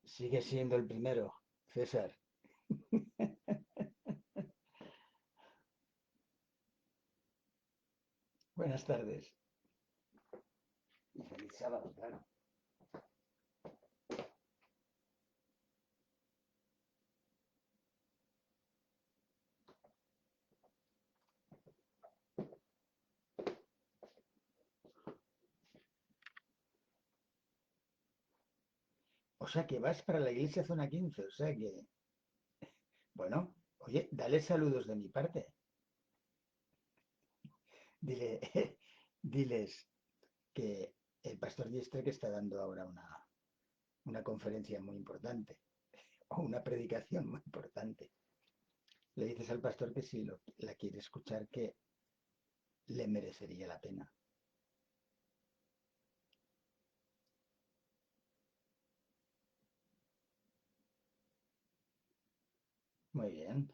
Sigue siendo el primero, César. Buenas tardes. Y feliz sábado, claro. O sea que vas para la iglesia zona 15. O sea que, bueno, oye, dale saludos de mi parte. Dile, diles que el pastor Diestre que está dando ahora una conferencia muy importante o una predicación muy importante. Le dices al pastor que si la quiere escuchar, que le merecería la pena. Muy bien.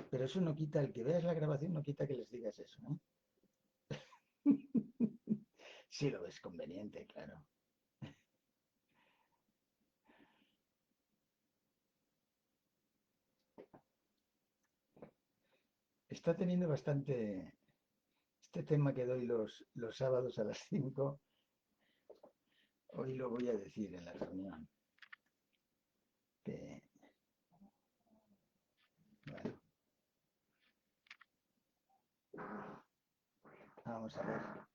Pero eso no quita, el que veas la grabación no quita que les digas eso, ¿no? Si lo ves conveniente, claro. Está teniendo bastante este tema que doy los sábados a las 5. Hoy lo voy a decir en la reunión. Que, bueno, vamos a ver.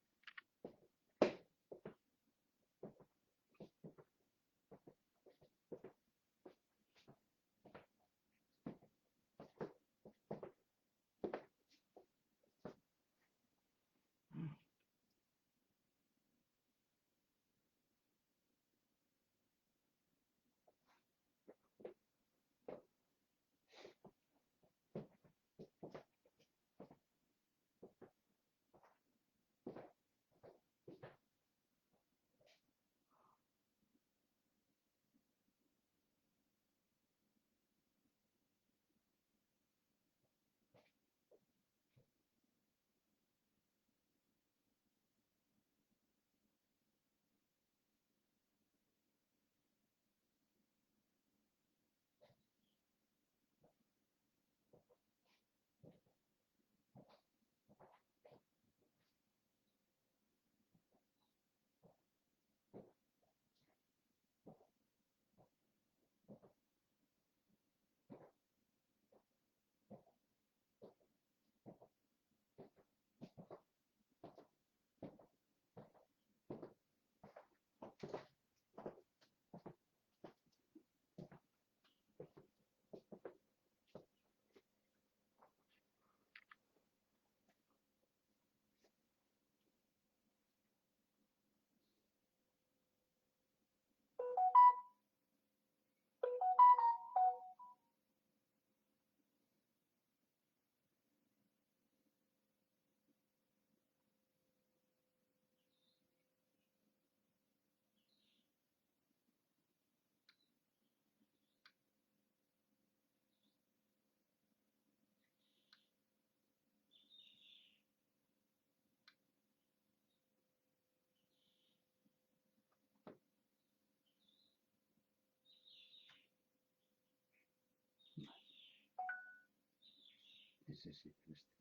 Ese sí, este.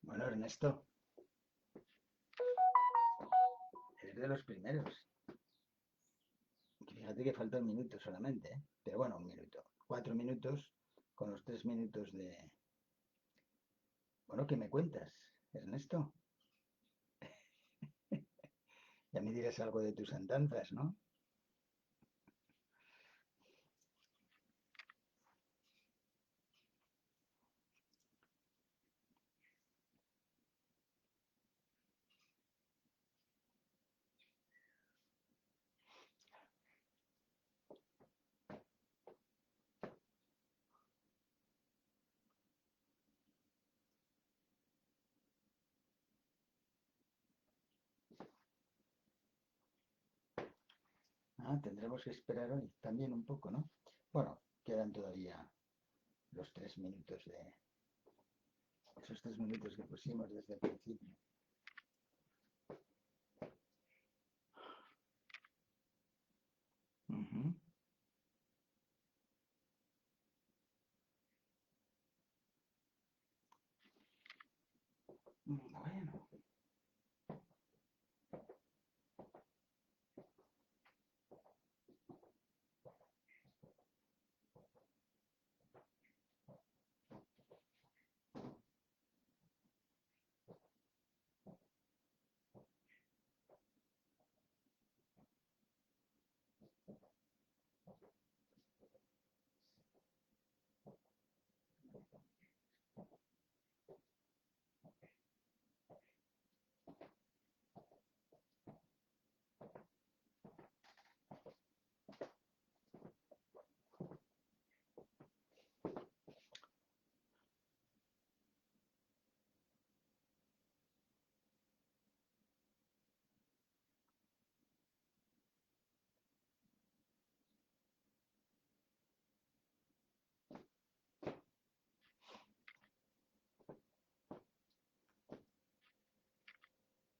Bueno, Ernesto, de los primeros. Fíjate que falta un minuto solamente, ¿eh? Pero bueno, un minuto. 4 minutos con los 3 minutos de... Bueno, ¿qué me cuentas, Ernesto? Ya me dirás algo de tus andanzas, ¿no? Ah, tendremos que esperar hoy también un poco, ¿no? Bueno, quedan todavía los 3 minutos de... Esos 3 minutos que pusimos desde el principio. Ujú. Bueno,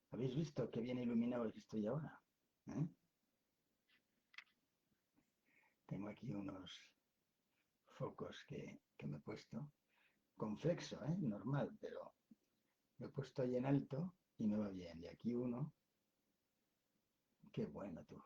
¿habéis visto qué bien iluminado que estoy ahora? ¿Eh? Tengo aquí unos focos que me he puesto con flexo, ¿eh? Normal, pero lo he puesto ahí en alto y me va bien. Y aquí uno, qué bueno tú.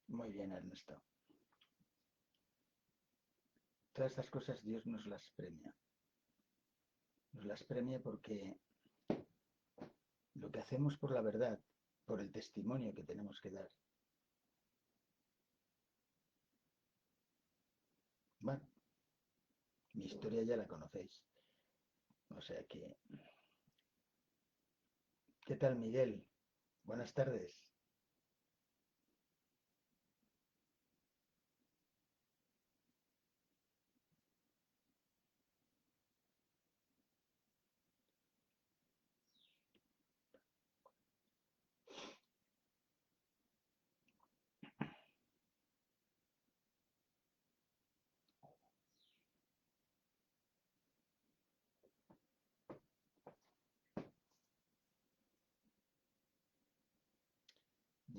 Muy bien, Ernesto. Todas estas cosas Dios nos las premia. Nos las premia porque lo que hacemos por la verdad, por el testimonio que tenemos que dar. Bueno, mi historia ya la conocéis. O sea que, ¿qué tal, Miguel? Buenas tardes.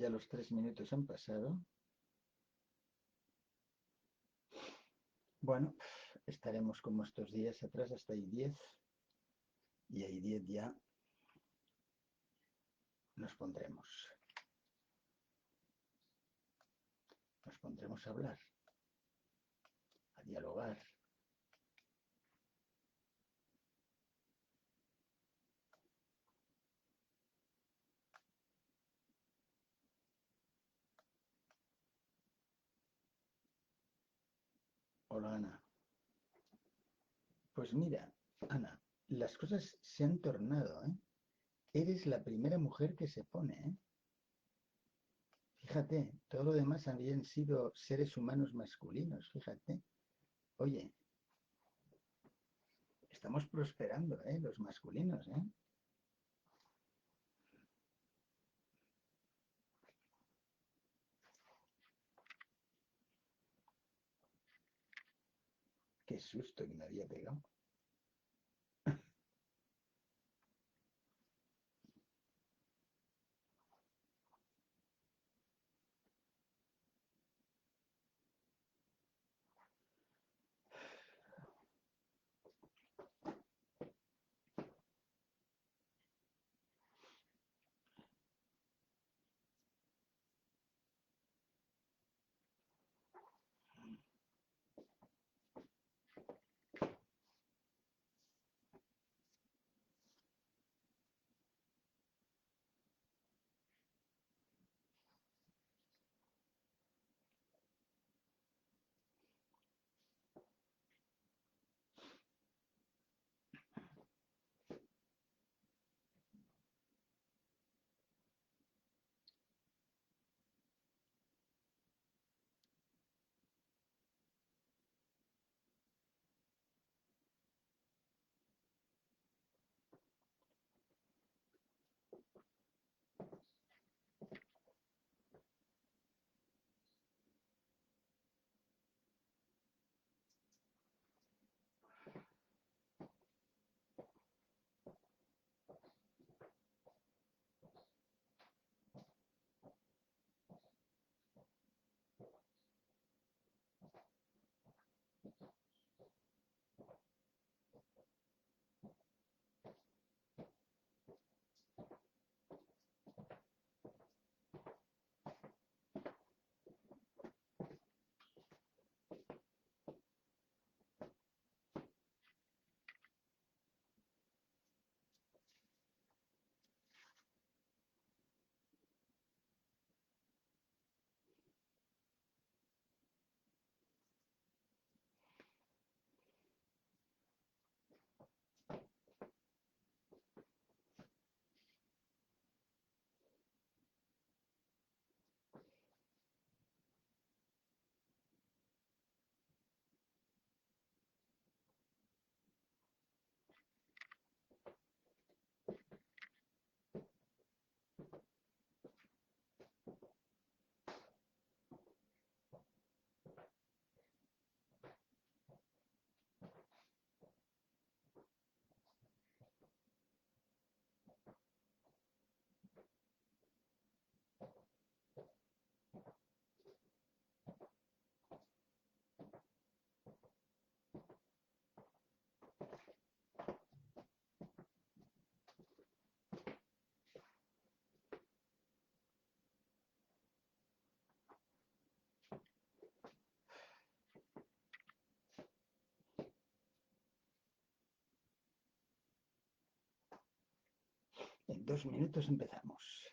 Ya los 3 minutos han pasado. Bueno, estaremos como estos días atrás hasta ahí 10 y ahí 10 ya nos pondremos. Nos pondremos a hablar, a dialogar. Hola, Ana. Pues mira, Ana, las cosas se han tornado, ¿eh? Eres la primera mujer que se pone, ¿eh? Fíjate, todo lo demás habían sido seres humanos masculinos, fíjate. Oye, estamos prosperando, ¿eh? Los masculinos, ¿eh? Qué susto que me había pegado. En 2 minutos empezamos.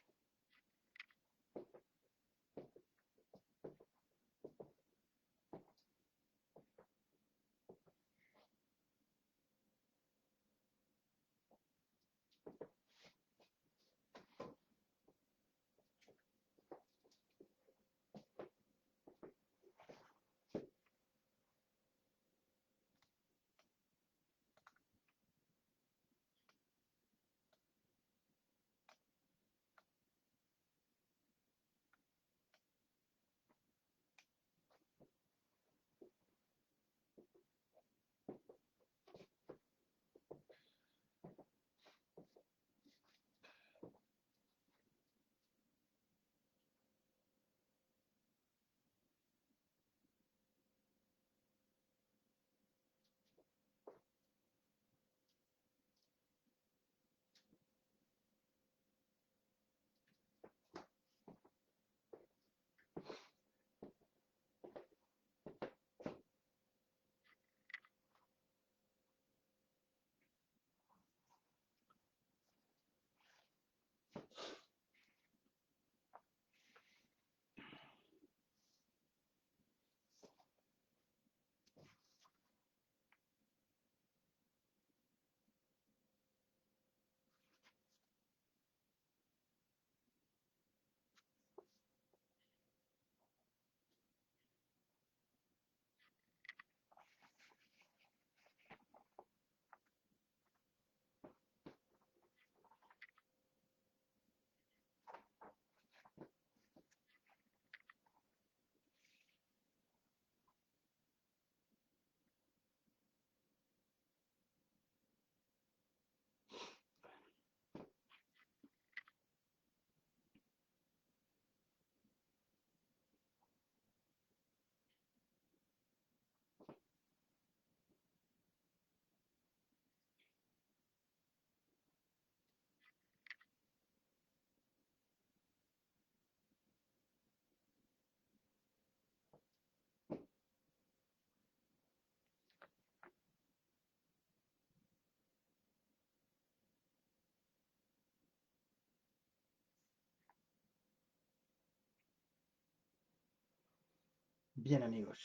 Bien, amigos,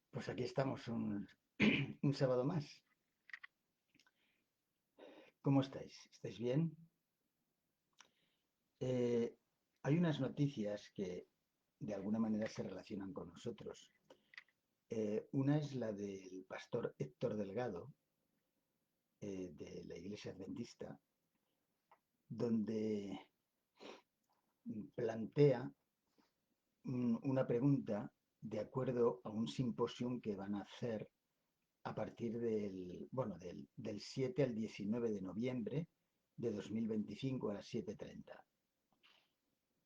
pues aquí estamos un sábado más. ¿Cómo estáis? ¿Estáis bien? Eh, Hay unas noticias que de alguna manera se relacionan con nosotros. Una es la del pastor Héctor Delgado, de la Iglesia Adventista, donde plantea una pregunta de acuerdo a un simposium que van a hacer a partir del 7 al 19 de noviembre de 2025 a las 7:30.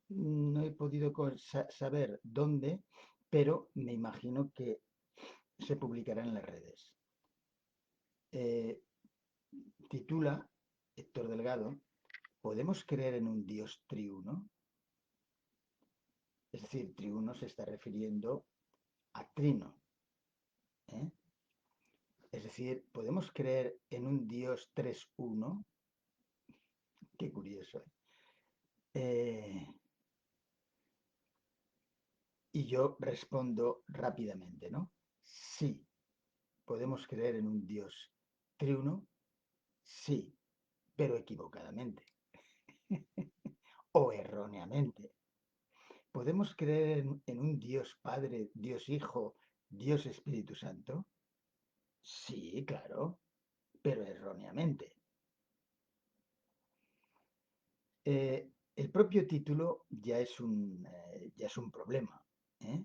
No he podido saber dónde, pero me imagino que se publicará en las redes. Eh, Titula Héctor Delgado: ¿podemos creer en un Dios triuno? Es decir, triuno se está refiriendo a trino, ¿eh? Es decir, ¿podemos creer en un Dios 3-1? Qué curioso. Eh, y yo respondo rápidamente, ¿no? Sí, podemos creer en un Dios triuno, sí, pero equivocadamente o erróneamente. ¿Podemos creer en un Dios Padre, Dios Hijo, Dios Espíritu Santo? Sí, claro, pero erróneamente. El propio título ya es un problema, ¿eh?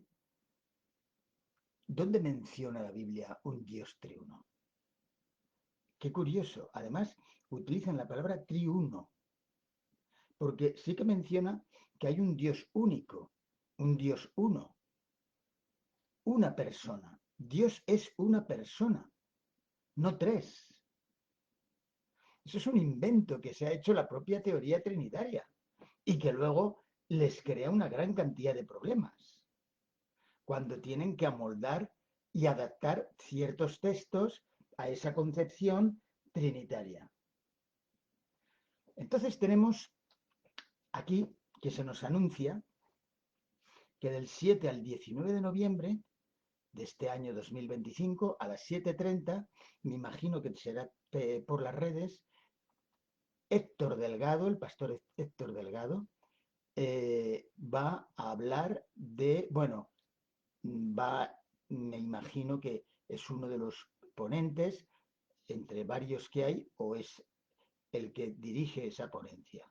¿Dónde menciona la Biblia un Dios triuno? Qué curioso. Además, utilizan la palabra triuno, porque sí que menciona que hay un Dios único, un Dios uno, una persona. Dios es una persona, no tres. Eso es un invento que se ha hecho la propia teoría trinitaria y que luego les crea una gran cantidad de problemas cuando tienen que amoldar y adaptar ciertos textos a esa concepción trinitaria. Entonces tenemos aquí que se nos anuncia que del 7 al 19 de noviembre de este año 2025 a las 7:30, me imagino que será por las redes, Héctor Delgado, el pastor Héctor Delgado, va a hablar va, me imagino que es uno de los ponentes, entre varios que hay, o es el que dirige esa ponencia.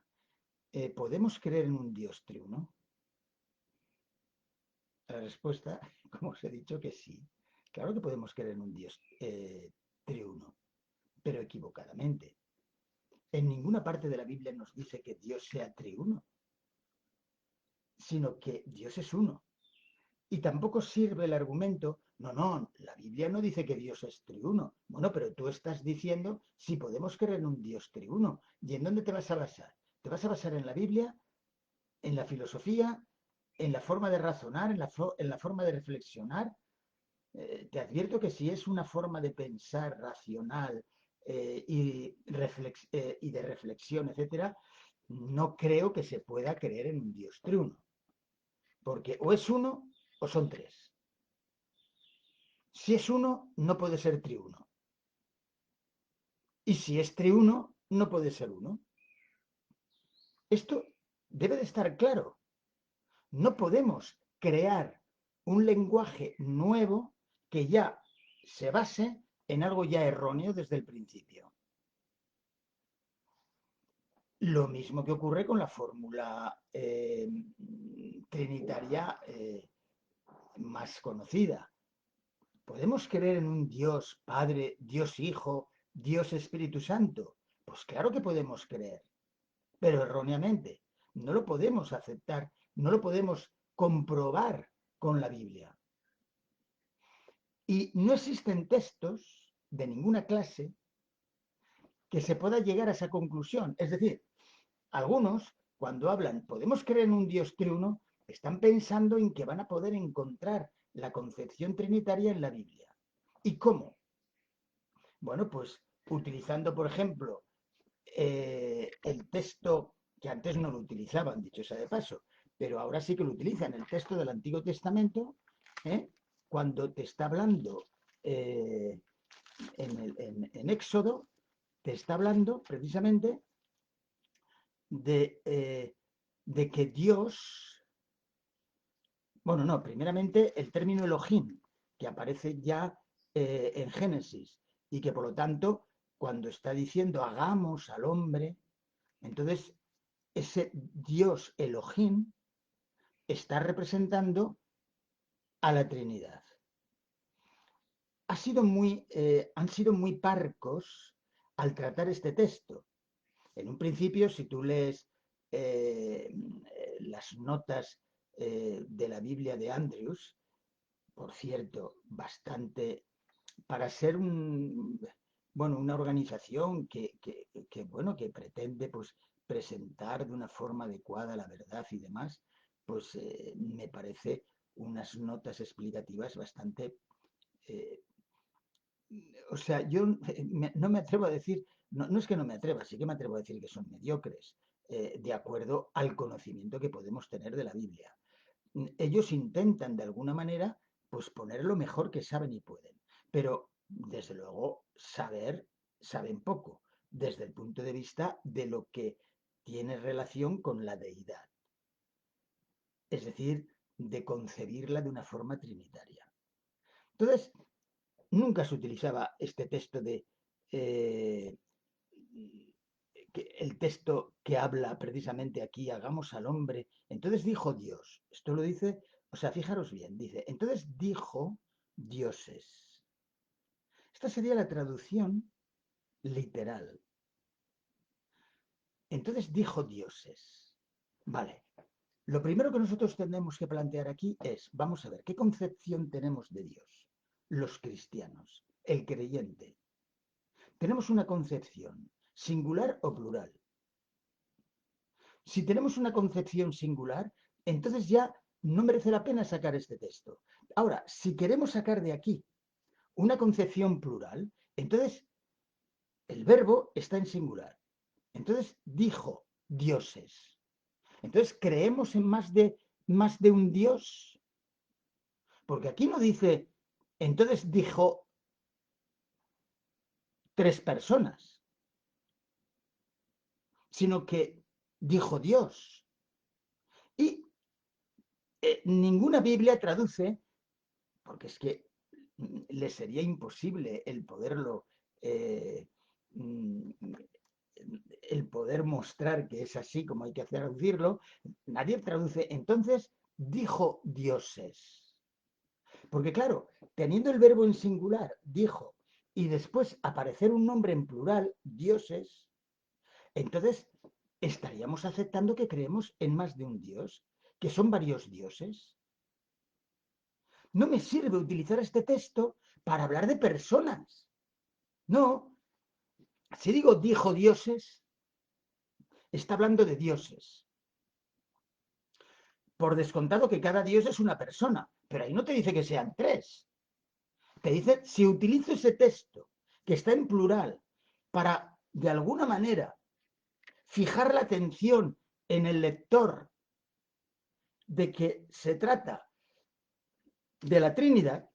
¿Podemos creer en un Dios triuno? La respuesta, como os he dicho, que sí. Claro que podemos creer en un Dios triuno, pero equivocadamente. En ninguna parte de la Biblia nos dice que Dios sea triuno, sino que Dios es uno. Y tampoco sirve el argumento, no, no, la Biblia no dice que Dios es triuno. Bueno, pero tú estás diciendo si podemos creer en un Dios triuno. ¿Y en dónde te vas a basar? ¿Te vas a basar en la Biblia, en la filosofía, en la forma de razonar, en la forma de reflexionar? Te advierto que si es una forma de pensar racional y de reflexión, etcétera, no creo que se pueda creer en un Dios triuno. Porque o es uno o son tres. Si es uno, no puede ser triuno. Y si es triuno, no puede ser uno. Esto debe de estar claro. No podemos crear un lenguaje nuevo que ya se base en algo ya erróneo desde el principio. Lo mismo que ocurre con la fórmula trinitaria más conocida. ¿Podemos creer en un Dios Padre, Dios Hijo, Dios Espíritu Santo? Pues claro que podemos creer, pero erróneamente. No lo podemos aceptar, no lo podemos comprobar con la Biblia. Y no existen textos de ninguna clase que se pueda llegar a esa conclusión. Es decir, algunos, cuando hablan, podemos creer en un Dios triuno, están pensando en que van a poder encontrar la concepción trinitaria en la Biblia. ¿Y cómo? Bueno, pues utilizando, por ejemplo, el texto que antes no lo utilizaban, dicho sea de paso, pero ahora sí que lo utiliza en el texto del Antiguo Testamento, ¿eh? Cuando te está hablando en Éxodo, te está hablando precisamente de que Dios, bueno, no, primeramente el término Elohim, que aparece ya en Génesis, y que por lo tanto, cuando está diciendo hagamos al hombre, entonces ese Dios Elohim está representando a la Trinidad. Han sido muy parcos al tratar este texto. En un principio, si tú lees las notas de la Biblia de Andrews, por cierto, bastante, para ser una organización que pretende pues, presentar de una forma adecuada la verdad y demás, pues me parece unas notas explicativas bastante eh, o sea, yo no me atrevo a decir, no es que no me atreva, sí que me atrevo a decir que son mediocres, de acuerdo al conocimiento que podemos tener de la Biblia. Ellos intentan de alguna manera pues poner lo mejor que saben y pueden, pero desde luego saben poco, desde el punto de vista de lo que tiene relación con la deidad, es decir, de concebirla de una forma trinitaria. Entonces, nunca se utilizaba este texto eh, el texto que habla precisamente aquí, hagamos al hombre. Entonces dijo Dios, esto lo dice, o sea, fijaros bien, dice, entonces dijo dioses. Esta sería la traducción literal. Entonces dijo dioses. Vale, lo primero que nosotros tenemos que plantear aquí es, vamos a ver, ¿qué concepción tenemos de Dios? Los cristianos, el creyente. Tenemos una concepción singular o plural. Si tenemos una concepción singular, entonces ya no merece la pena sacar este texto. Ahora, si queremos sacar de aquí una concepción plural, entonces el verbo está en singular. Entonces dijo dioses. Entonces creemos en más de un dios. Porque aquí no dice, entonces dijo tres personas, sino que dijo Dios. Y ninguna Biblia traduce, porque es que le sería imposible eh, mm, el poder mostrar que es así como hay que traducirlo, nadie traduce. Entonces dijo dioses. Porque claro, teniendo el verbo en singular, dijo, y después aparecer un nombre en plural, dioses, entonces estaríamos aceptando que creemos en más de un dios, que son varios dioses. No me sirve utilizar este texto para hablar de personas. No, si digo dijo dioses, está hablando de dioses. Por descontado que cada dios es una persona, pero ahí no te dice que sean tres. Te dice, si utilizo ese texto, que está en plural, para, de alguna manera, fijar la atención en el lector de que se trata de la Trinidad,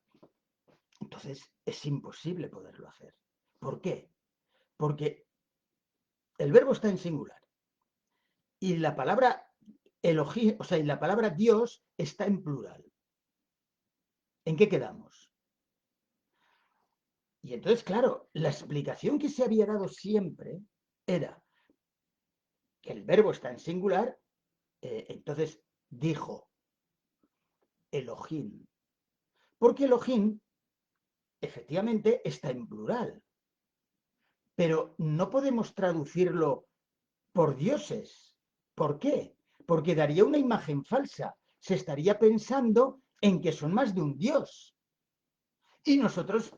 entonces es imposible poderlo hacer. ¿Por qué? Porque el verbo está en singular y la palabra Elohim, o sea, y la palabra Dios está en plural. ¿En qué quedamos? Y entonces, claro, la explicación que se había dado siempre era que el verbo está en singular, entonces dijo Elohim, porque Elohim efectivamente está en plural, pero no podemos traducirlo por dioses. ¿Por qué? Porque daría una imagen falsa. Se estaría pensando en que son más de un dios. Y nosotros,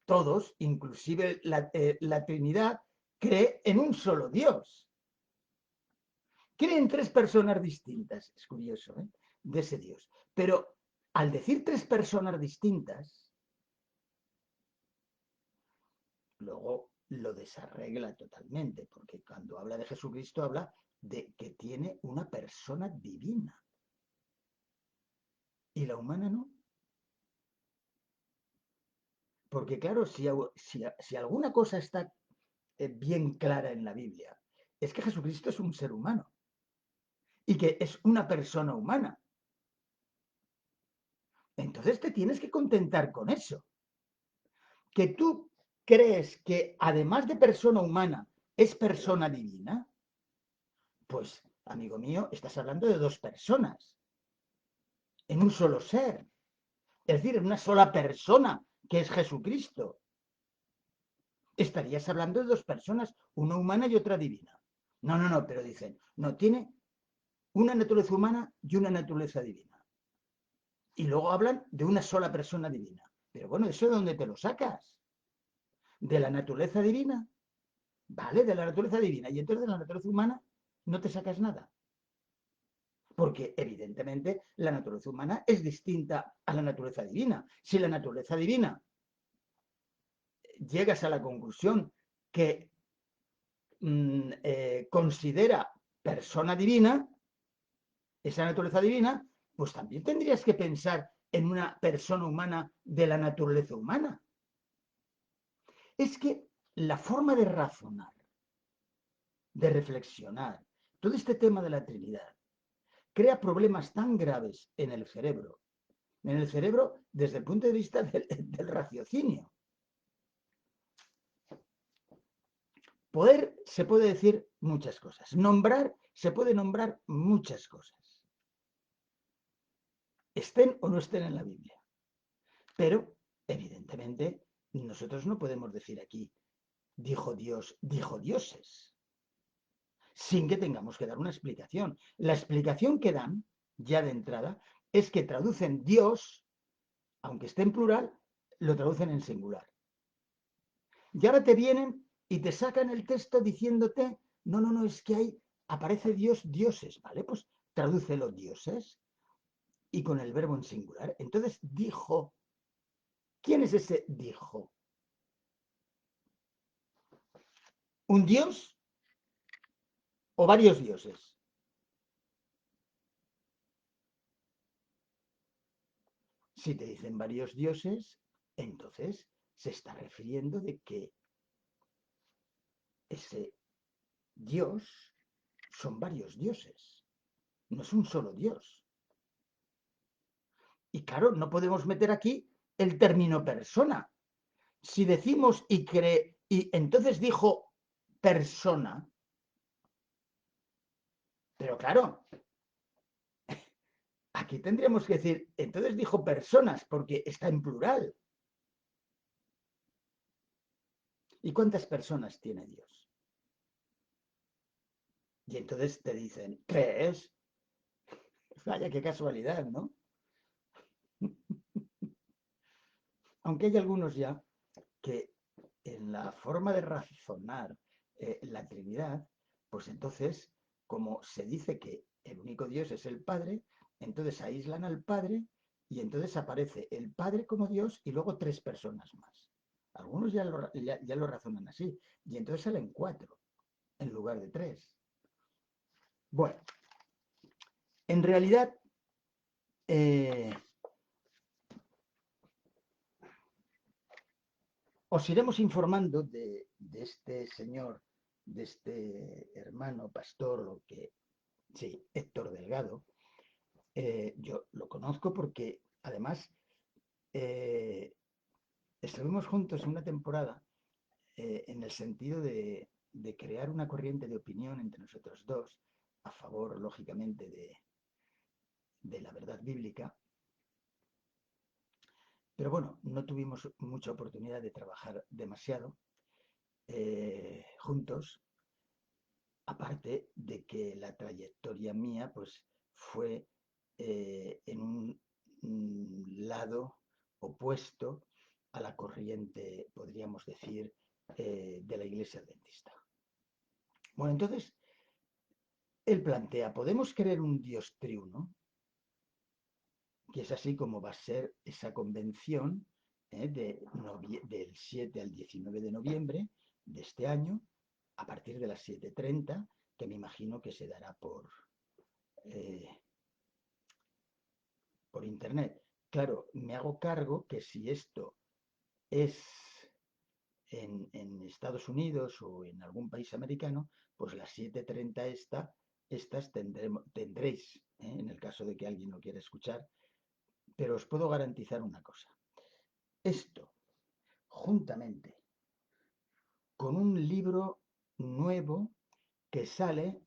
todos, inclusive la Trinidad, cree en un solo Dios. Cree en tres personas distintas. Es curioso, ¿eh? De ese Dios. Pero al decir tres personas distintas, luego lo desarregla totalmente, porque cuando habla de Jesucristo habla de que tiene una persona divina. y la humana no. Porque claro, si alguna cosa está bien clara en la Biblia, es que Jesucristo es un ser humano y que es una persona humana. Entonces te tienes que contentar con eso. Que tú crees que además de persona humana es persona divina, pues, amigo mío, estás hablando de dos personas en un solo ser. Es decir, en una sola persona, que es Jesucristo. Estarías hablando de dos personas, una humana y otra divina. No, no, no, pero dicen, no, tiene una naturaleza humana y una naturaleza divina. Y luego hablan de una sola persona divina. Pero bueno, ¿eso de dónde te lo sacas? ¿De la naturaleza divina? Vale, de la naturaleza divina. Y entonces de la naturaleza humana no te sacas nada. Porque evidentemente la naturaleza humana es distinta a la naturaleza divina. Si la naturaleza divina llegas a la conclusión que considera persona divina, esa naturaleza divina, pues también tendrías que pensar en una persona humana de la naturaleza humana. Es que la forma de razonar, de reflexionar, todo este tema de la Trinidad, crea problemas tan graves en el cerebro desde el punto de vista del raciocinio. Poder se puede decir muchas cosas, nombrar se puede nombrar muchas cosas, estén o no estén en la Biblia. Pero, evidentemente, nosotros no podemos decir aquí, dijo Dios, dijo dioses, sin que tengamos que dar una explicación. La explicación que dan, ya de entrada, es que traducen Dios, aunque esté en plural, lo traducen en singular. Y ahora te vienen y te sacan el texto diciéndote, no, no, no, es que ahí aparece Dios, dioses, ¿vale? Pues tradúcelo dioses y con el verbo en singular. Entonces dijo, ¿quién es ese dijo? ¿Un dios o varios dioses? Si te dicen varios dioses, entonces se está refiriendo de que ese Dios son varios dioses, no es un solo Dios. Y claro, no podemos meter aquí el término persona. Si decimos y entonces dijo persona, pero claro, aquí tendríamos que decir, entonces dijo personas, porque está en plural. ¿Y cuántas personas tiene Dios? Y entonces te dicen, ¿crees? Vaya, qué casualidad, ¿no? Aunque hay algunos ya que en la forma de razonar la Trinidad, pues entonces, como se dice que el único Dios es el Padre, entonces aíslan al Padre y entonces aparece el Padre como Dios y luego tres personas más. Algunos ya lo razonan así y entonces salen cuatro en lugar de tres. Bueno, en realidad eh, os iremos informando de este señor, de este hermano pastor, lo que, sí, Héctor Delgado. Yo lo conozco porque además eh, estuvimos juntos en una temporada en el sentido de crear una corriente de opinión entre nosotros dos, a favor, lógicamente, de la verdad bíblica. Pero bueno, no tuvimos mucha oportunidad de trabajar demasiado juntos, aparte de que la trayectoria mía pues fue en un lado opuesto a la corriente, podríamos decir, de la Iglesia Adventista. Bueno, entonces, él plantea, ¿podemos creer un Dios triuno? Que es así como va a ser esa convención del 7 al 19 de noviembre de este año, a partir de las 7:30, que me imagino que se dará eh, por internet. Claro, me hago cargo que si esto es en Estados Unidos o en algún país americano, pues las 7:30 estas tendréis, en el caso de que alguien lo quiera escuchar, pero os puedo garantizar una cosa. Esto, juntamente con un libro nuevo que sale,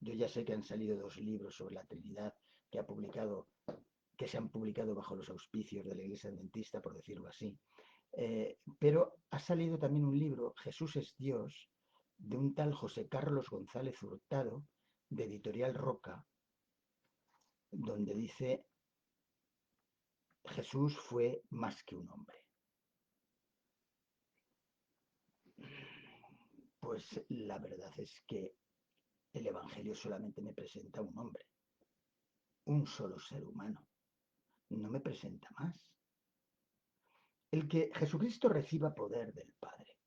yo ya sé que han salido 2 libros sobre la Trinidad que se han publicado bajo los auspicios de la Iglesia Adventista, por decirlo así, pero ha salido también un libro, Jesús es Dios, de un tal José Carlos González Hurtado, de Editorial Roca, donde dice Jesús fue más que un hombre. Pues la verdad es que el Evangelio solamente me presenta un hombre, un solo ser humano, no me presenta más. El que Jesucristo reciba poder del Padre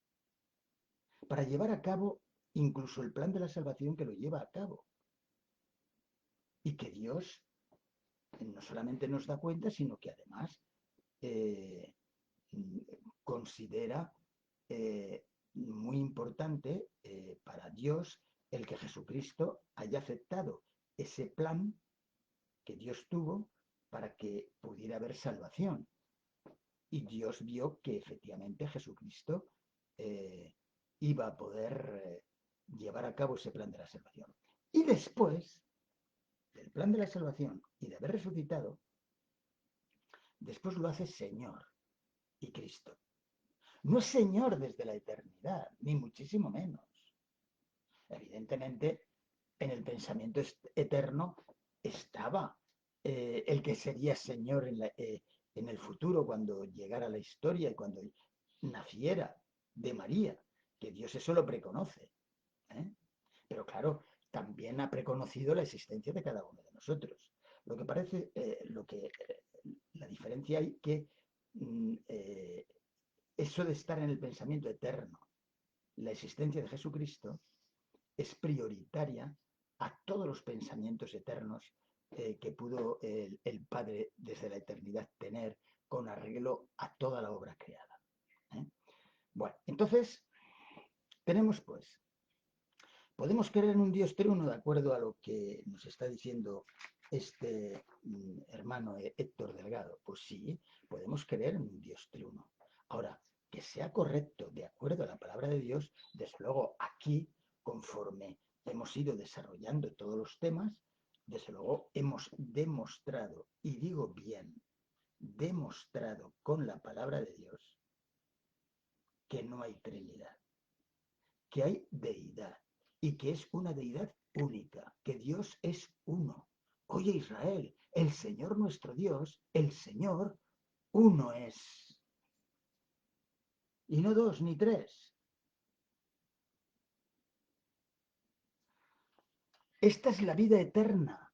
para llevar a cabo incluso el plan de la salvación que lo lleva a cabo. Y que Dios no solamente nos da cuenta, sino que además eh, considera muy importante para Dios el que Jesucristo haya aceptado ese plan que Dios tuvo para que pudiera haber salvación. Y Dios vio que efectivamente Jesucristo eh, iba a poder llevar a cabo ese plan de la salvación. Y después del plan de la salvación y de haber resucitado, después lo hace Señor y Cristo. No es Señor desde la eternidad, ni muchísimo menos. Evidentemente, en el pensamiento eterno estaba el que sería Señor en el futuro, cuando llegara la historia y cuando naciera de María, que Dios eso lo preconoce. ¿eh? Pero claro, también ha preconocido la existencia de cada uno de nosotros. Lo que parece, la diferencia hay que eso de estar en el pensamiento eterno, la existencia de Jesucristo, es prioritaria a todos los pensamientos eternos que pudo el Padre desde la eternidad tener con arreglo a toda la obra creada. ¿eh? Bueno, entonces tenemos pues, podemos creer en un Dios triuno de acuerdo a lo que nos está diciendo este hermano Héctor Delgado. Pues sí, podemos creer en un Dios triuno. Ahora, que sea correcto de acuerdo a la palabra de Dios, desde luego aquí, conforme hemos ido desarrollando todos los temas, desde luego hemos demostrado, y digo bien, demostrado con la palabra de Dios que no hay Trinidad, que hay deidad y que es una deidad única, que Dios es uno. Oye Israel, el Señor nuestro Dios, el Señor uno es. Y no dos ni tres. Esta es la vida eterna,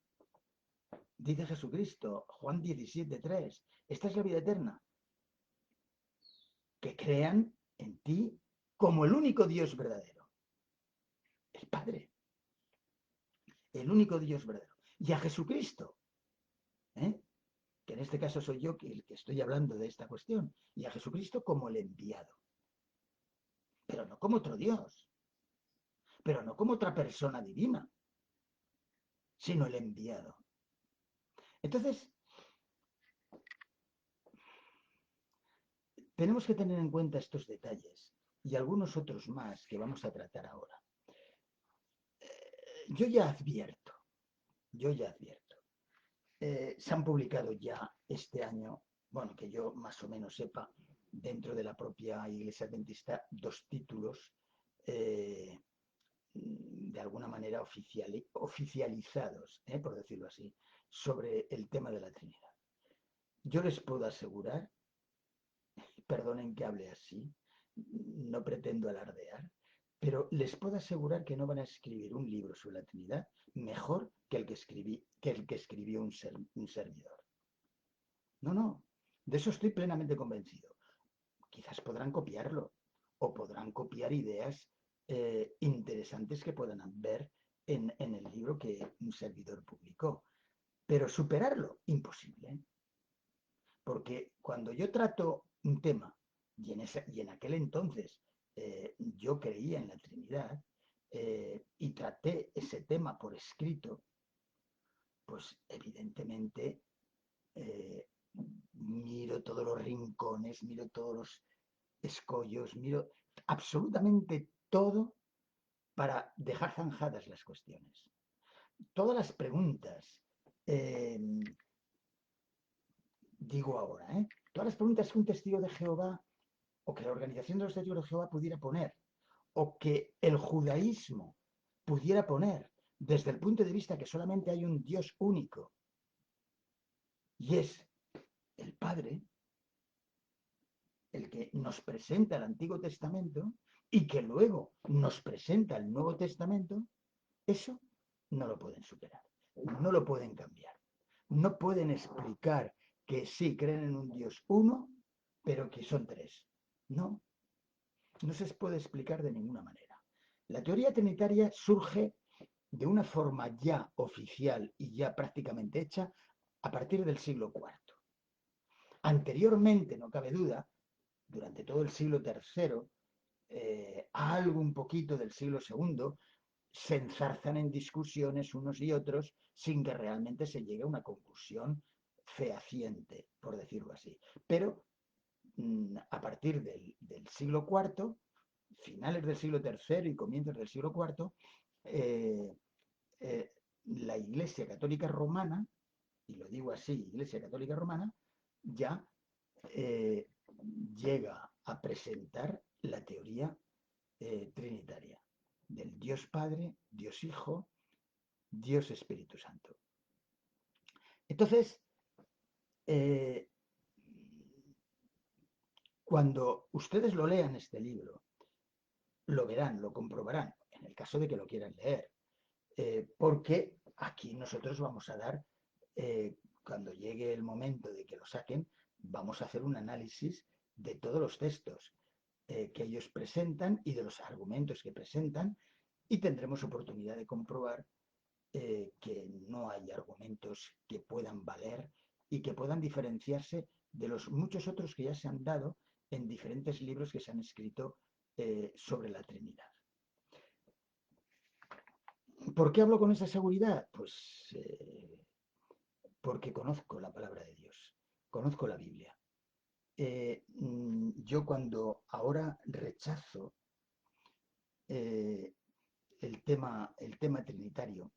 dice Jesucristo, Juan 17:3. Esta es la vida eterna, que crean en ti como el único Dios verdadero, el Padre, el único Dios verdadero. Y a Jesucristo, ¿eh? que en este caso soy yo el que estoy hablando de esta cuestión, y a Jesucristo como el enviado, pero no como otro Dios, pero no como otra persona divina, sino el enviado. Entonces, tenemos que tener en cuenta estos detalles y algunos otros más que vamos a tratar ahora. Yo ya advierto, se han publicado ya este año, bueno, que yo más o menos sepa, dentro de la propia Iglesia Adventista, 2 títulos de alguna manera oficializados, por decirlo así, sobre el tema de la Trinidad. Yo les puedo asegurar, perdonen que hable así, no pretendo alardear, pero les puedo asegurar que no van a escribir un libro sobre la Trinidad mejor que el que escribió un servidor. No, no, de eso estoy plenamente convencido. Quizás podrán copiarlo o podrán copiar ideas interesantes que puedan ver en el libro que un servidor publicó. Pero superarlo, imposible. Porque cuando yo trato un tema, y en aquel entonces yo creía en la Trinidad, y traté ese tema por escrito, pues evidentemente eh, miro todos los rincones, miro todos los escollos, miro absolutamente todo para dejar zanjadas las cuestiones. Todas las preguntas, eh, digo ahora, todas las preguntas que un testigo de Jehová o que la organización de los testigos de Jehová pudiera poner, o que el judaísmo pudiera poner desde el punto de vista que solamente hay un Dios único y es el Padre, el que nos presenta el Antiguo Testamento y que luego nos presenta el Nuevo Testamento, eso no lo pueden superar, no lo pueden cambiar. No pueden explicar que sí creen en un Dios uno, pero que son tres. No, no se puede explicar de ninguna manera. La teoría trinitaria surge de una forma ya oficial y ya prácticamente hecha a partir del siglo IV. Anteriormente, no cabe duda, durante todo el siglo III, algo un poquito del siglo II, se enzarzan en discusiones unos y otros sin que realmente se llegue a una conclusión fehaciente, por decirlo así. Pero a partir del siglo IV, finales del siglo III y comienzos del siglo IV, eh, eh, la Iglesia Católica Romana, y lo digo así, Iglesia Católica Romana, ya eh, llega a presentar la teoría trinitaria del Dios Padre, Dios Hijo, Dios Espíritu Santo. Entonces, eh, cuando ustedes lo lean este libro, lo verán, lo comprobarán, en el caso de que lo quieran leer, porque aquí nosotros vamos a dar, cuando llegue el momento de que lo saquen, vamos a hacer un análisis de todos los textos que ellos presentan y de los argumentos que presentan y tendremos oportunidad de comprobar que no hay argumentos que puedan valer y que puedan diferenciarse de los muchos otros que ya se han dado en diferentes libros que se han escrito sobre la Trinidad. ¿Por qué hablo con esa seguridad? Pues porque conozco la palabra de Dios, conozco la Biblia. Yo cuando ahora rechazo eh, el tema trinitario,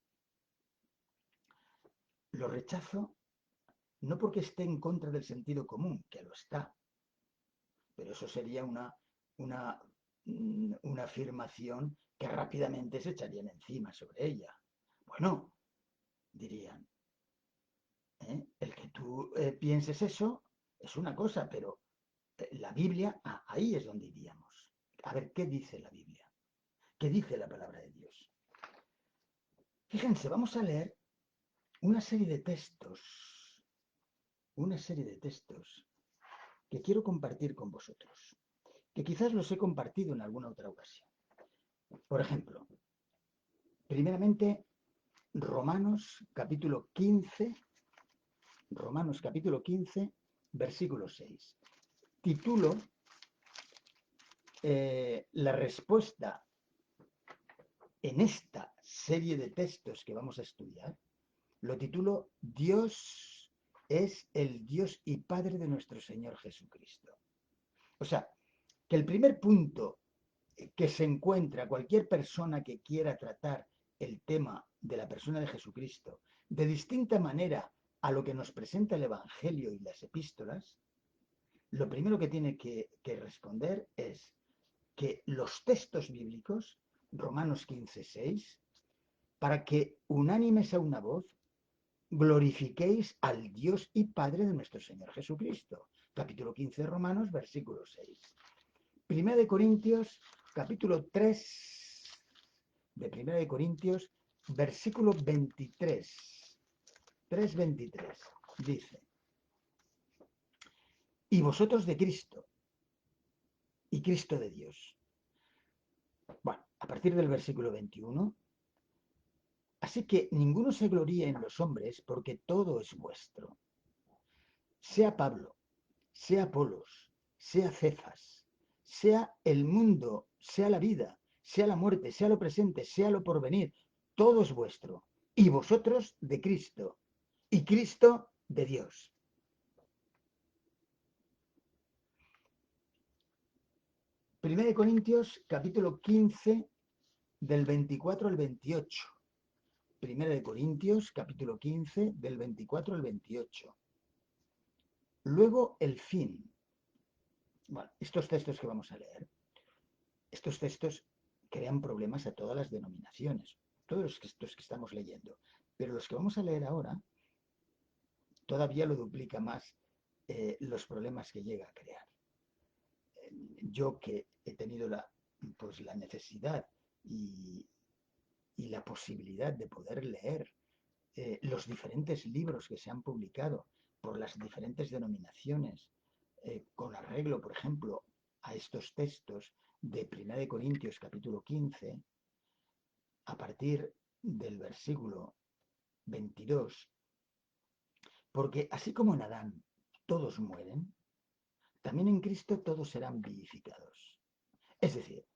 lo rechazo no porque esté en contra del sentido común, que lo está, pero eso sería una afirmación que rápidamente se echarían encima sobre ella. Bueno, dirían, el que tú pienses eso es una cosa, pero la Biblia, ahí es donde iríamos. A ver, ¿qué dice la Biblia? ¿Qué dice la palabra de Dios? Fíjense, vamos a leer una serie de textos, una serie de textos que quiero compartir con vosotros, que quizás los he compartido en alguna otra ocasión. Por ejemplo, primeramente, Romanos capítulo 15, Romanos capítulo 15, versículo 6. Titulo la respuesta en esta serie de textos que vamos a estudiar, lo titulo Dios es el Dios y Padre de nuestro Señor Jesucristo. O sea, que el primer punto que se encuentra cualquier persona que quiera tratar el tema de la persona de Jesucristo de distinta manera a lo que nos presenta el Evangelio y las epístolas, lo primero que tiene que responder es que los textos bíblicos, Romanos 15:6, para que unánimes a una voz glorifiquéis al Dios y Padre de nuestro Señor Jesucristo. Capítulo 15 de Romanos, versículo 6. Primera de Corintios, capítulo 3 de Primera de Corintios, versículo 23. 3:23 dice: y vosotros de Cristo, y Cristo de Dios. Bueno, a partir del versículo 21, así que ninguno se gloríe en los hombres, porque todo es vuestro. Sea Pablo, sea Apolos, sea Cefas, sea el mundo, sea la vida, sea la muerte, sea lo presente, sea lo porvenir, todo es vuestro, y vosotros de Cristo, y Cristo de Dios. Primera de Corintios, capítulo 15, del 24 al 28. Primera de Corintios, capítulo 15, del 24 al 28. Luego el fin. Bueno, estos textos que vamos a leer, estos textos crean problemas a todas las denominaciones, todos estos que estamos leyendo. Pero los que vamos a leer ahora todavía lo duplica más los problemas que llega a crear. Yo que he tenido pues, la necesidad y la posibilidad de poder leer los diferentes libros que se han publicado por las diferentes denominaciones, con arreglo, por ejemplo, a estos textos de 1 de Corintios capítulo 15, a partir del versículo 22, porque así como en Adán todos mueren, también en Cristo todos serán vivificados. Es decir,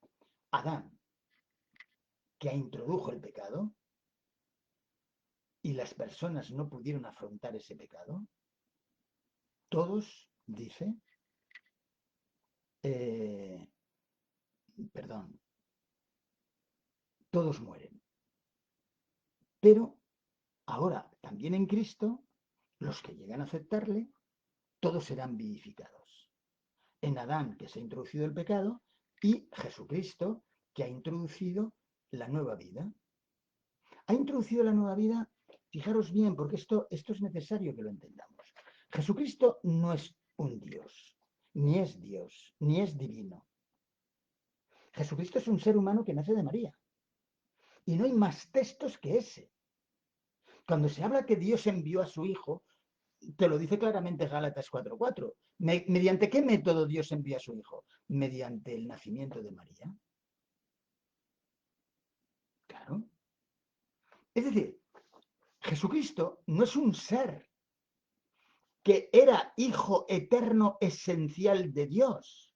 Adán, que introdujo el pecado, y las personas no pudieron afrontar ese pecado, todos, dice, eh, perdón, todos mueren. Pero ahora, también en Cristo, los que llegan a aceptarle, todos serán vivificados. En Adán, que se ha introducido el pecado, y Jesucristo, que ha introducido la nueva vida. Ha introducido la nueva vida, fijaros bien, porque esto es necesario que lo entendamos. Jesucristo no es un Dios, ni es divino. Jesucristo es un ser humano que nace de María. Y no hay más textos que ese. Cuando se habla que Dios envió a su Hijo, te lo dice claramente Gálatas 4:4. ¿Mediante qué método Dios envió a su Hijo? Mediante el nacimiento de María. Claro. Es decir, Jesucristo no es un ser que era Hijo eterno esencial de Dios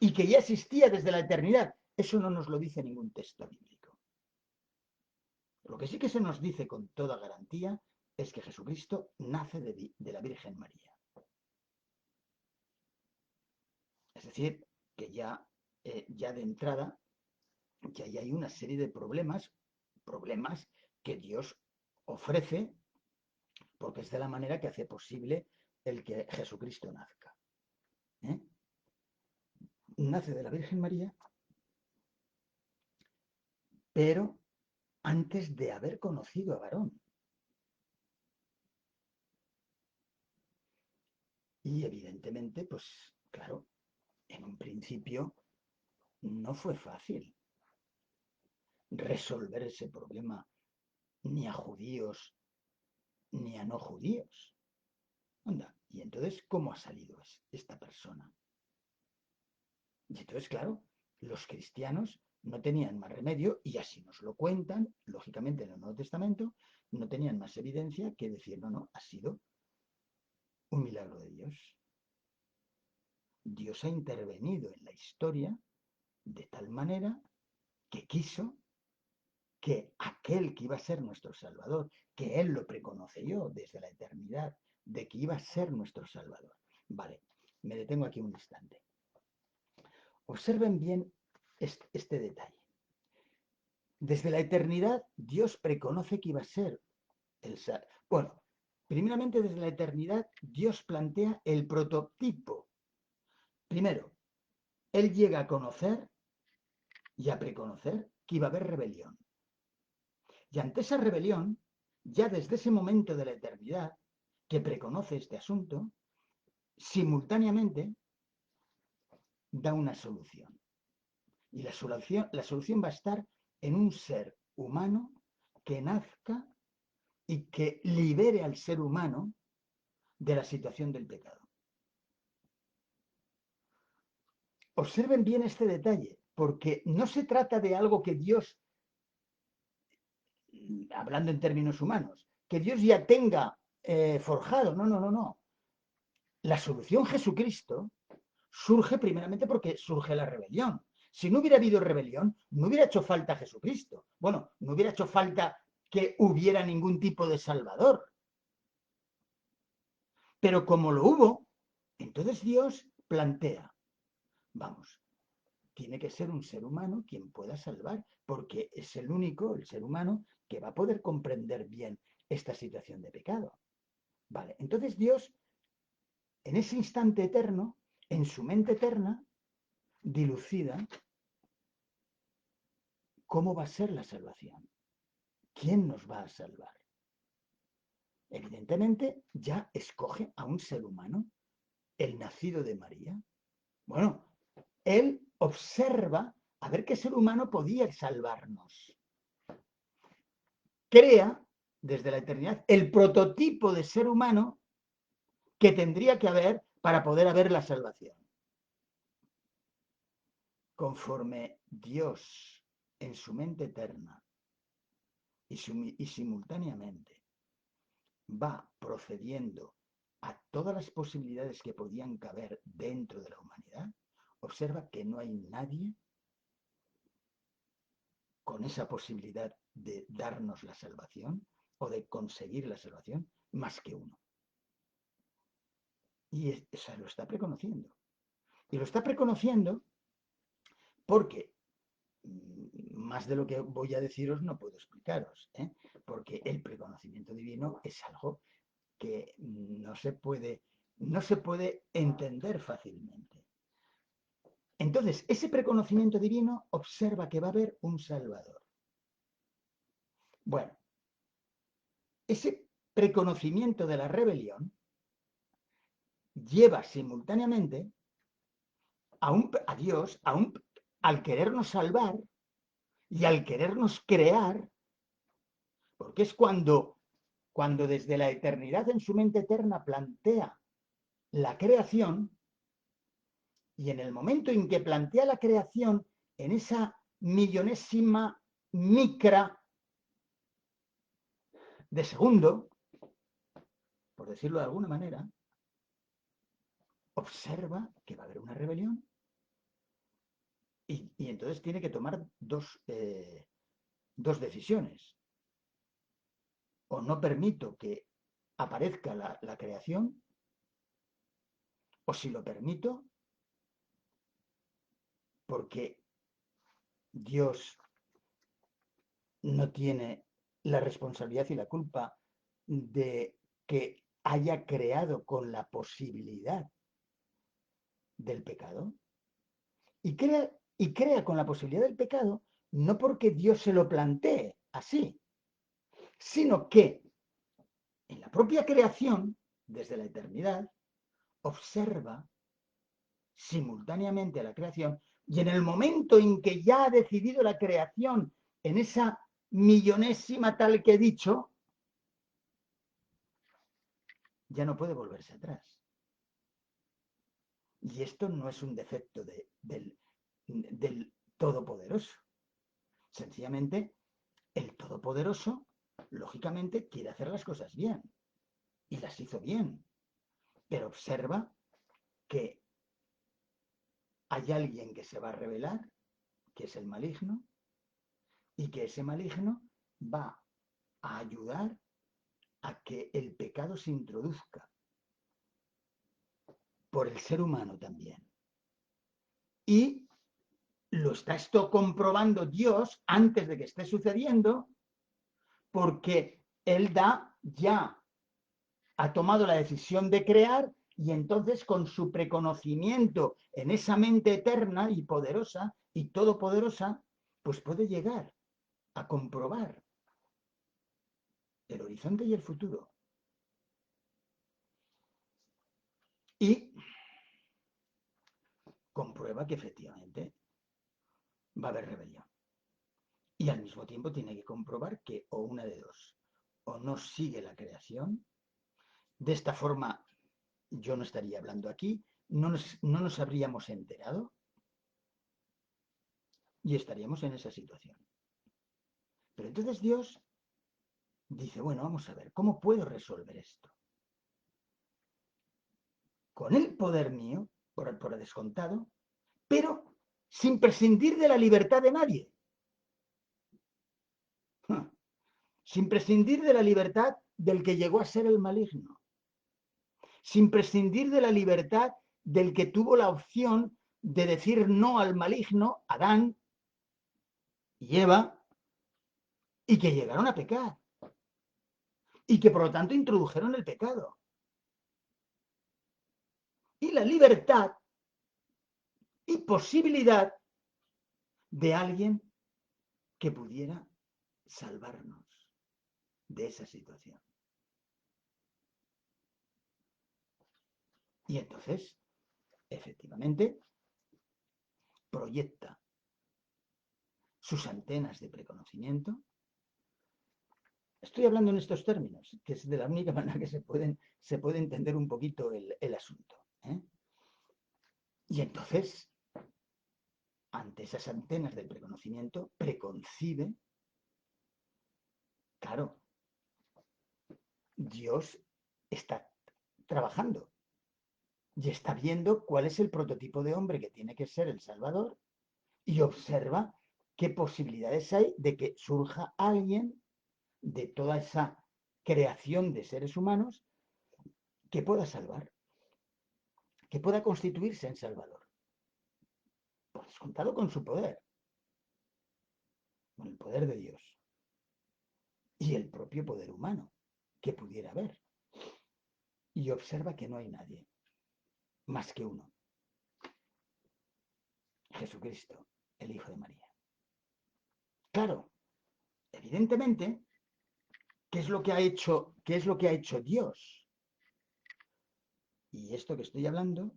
y que ya existía desde la eternidad. Eso no nos lo dice ningún texto bíblico. Lo que sí que se nos dice con toda garantía es que Jesucristo nace de la Virgen María. Es decir, que ya de entrada, ya hay una serie de problemas que Dios ofrece, porque es de la manera que hace posible el que Jesucristo nazca. ¿Eh? Nace de la Virgen María, pero antes de haber conocido a varón. Y evidentemente, pues claro, en un principio no fue fácil resolver ese problema ni a judíos ni a no judíos. Anda, y entonces, ¿cómo ha salido esta persona? Y entonces, claro, los cristianos no tenían más remedio, y así nos lo cuentan, lógicamente en el Nuevo Testamento, no tenían más evidencia que decir, no, ha sido un milagro de Dios. Dios ha intervenido en la historia de tal manera que quiso que aquel que iba a ser nuestro Salvador, que Él lo preconoció desde la eternidad, de que iba a ser nuestro Salvador. Vale, me detengo aquí un instante. Observen bien este detalle. Desde la eternidad, Dios preconoce que iba a ser el Salvador. Bueno, primeramente desde la eternidad, Dios plantea el prototipo. Primero, Él llega a conocer y a preconocer que iba a haber rebelión. Y ante esa rebelión, ya desde ese momento de la eternidad, que preconoce este asunto, simultáneamente da una solución. Y la solución va a estar en un ser humano que nazca y que libere al ser humano de la situación del pecado. Observen bien este detalle, porque no se trata de algo que Dios, hablando en términos humanos, que Dios ya tenga forjado. No. la solución Jesucristo surge primeramente porque surge la rebelión. Si no hubiera habido rebelión, no hubiera hecho falta Jesucristo. Bueno, no hubiera hecho falta que hubiera ningún tipo de Salvador. Pero como lo hubo, entonces Dios plantea, vamos, tiene que ser un ser humano quien pueda salvar, porque es el único, el ser humano, que va a poder comprender bien esta situación de pecado. Vale, entonces Dios, en ese instante eterno, en su mente eterna, dilucida cómo va a ser la salvación. ¿Quién nos va a salvar? Evidentemente, ya escoge a un ser humano, el nacido de María. Bueno, él observa a ver qué ser humano podía salvarnos. Crea, desde la eternidad, el prototipo de ser humano que tendría que haber para poder haber la salvación. Conforme Dios, en su mente eterna y simultáneamente, va procediendo a todas las posibilidades que podían caber dentro de la humanidad, observa que no hay nadie con esa posibilidad de darnos la salvación o de conseguir la salvación más que uno. Y eso lo está preconociendo. Y lo está preconociendo porque, más de lo que voy a deciros no puedo explicaros, porque el preconocimiento divino es algo que no se puede entender fácilmente. Entonces, ese preconocimiento divino observa que va a haber un Salvador. Bueno, ese preconocimiento de la rebelión lleva simultáneamente a Dios, al querernos salvar y al querernos crear, porque es cuando desde la eternidad en su mente eterna plantea la creación, y en el momento en que plantea la creación, en esa millonésima micra de segundo, por decirlo de alguna manera, observa que va a haber una rebelión y entonces tiene que tomar dos decisiones. O no permito que aparezca la creación, o si lo permito, porque Dios no tiene la responsabilidad y la culpa de que haya creado con la posibilidad del pecado. Y crea con la posibilidad del pecado no porque Dios se lo plantee así, sino que en la propia creación, desde la eternidad, observa simultáneamente a la creación y en el momento en que ya ha decidido la creación en esa millonésima tal que he dicho, ya no puede volverse atrás. Y esto no es un defecto del Todopoderoso. Sencillamente, el Todopoderoso, lógicamente, quiere hacer las cosas bien. Y las hizo bien. Pero observa que hay alguien que se va a revelar, que es el maligno, y que ese maligno va a ayudar a que el pecado se introduzca por el ser humano también. Y lo está esto comprobando Dios antes de que esté sucediendo, porque Él ya ha tomado la decisión de crear y entonces con su preconocimiento en esa mente eterna y poderosa y todopoderosa, pues puede llegar a comprobar el horizonte y el futuro. Y comprueba que efectivamente va a haber rebelión. Y al mismo tiempo tiene que comprobar que o una de dos, o no sigue la creación. De esta forma yo no estaría hablando aquí, no nos habríamos enterado y estaríamos en esa situación. Pero entonces Dios dice, bueno, vamos a ver, ¿cómo puedo resolver esto? con el poder mío, por descontado, pero sin prescindir de la libertad de nadie. Sin prescindir de la libertad del que llegó a ser el maligno. Sin prescindir de la libertad del que tuvo la opción de decir no al maligno, Adán y Eva, y que llegaron a pecar. Y que por lo tanto introdujeron el pecado. Y la libertad y posibilidad de alguien que pudiera salvarnos de esa situación. Y entonces, efectivamente, proyecta sus antenas de preconocimiento. Estoy hablando en estos términos, que es de la única manera que se puede entender un poquito el asunto. Y entonces, ante esas antenas del preconocimiento, preconcibe, claro, Dios está trabajando y está viendo cuál es el prototipo de hombre que tiene que ser el Salvador y observa qué posibilidades hay de que surja alguien de toda esa creación de seres humanos que pueda salvar, que pueda constituirse en Salvador. Por descontado con su poder, con el poder de Dios y el propio poder humano que pudiera haber. Y observa que no hay nadie más que uno, Jesucristo, el Hijo de María. Claro, evidentemente, ¿qué es lo que ha hecho Dios? Y esto que estoy hablando,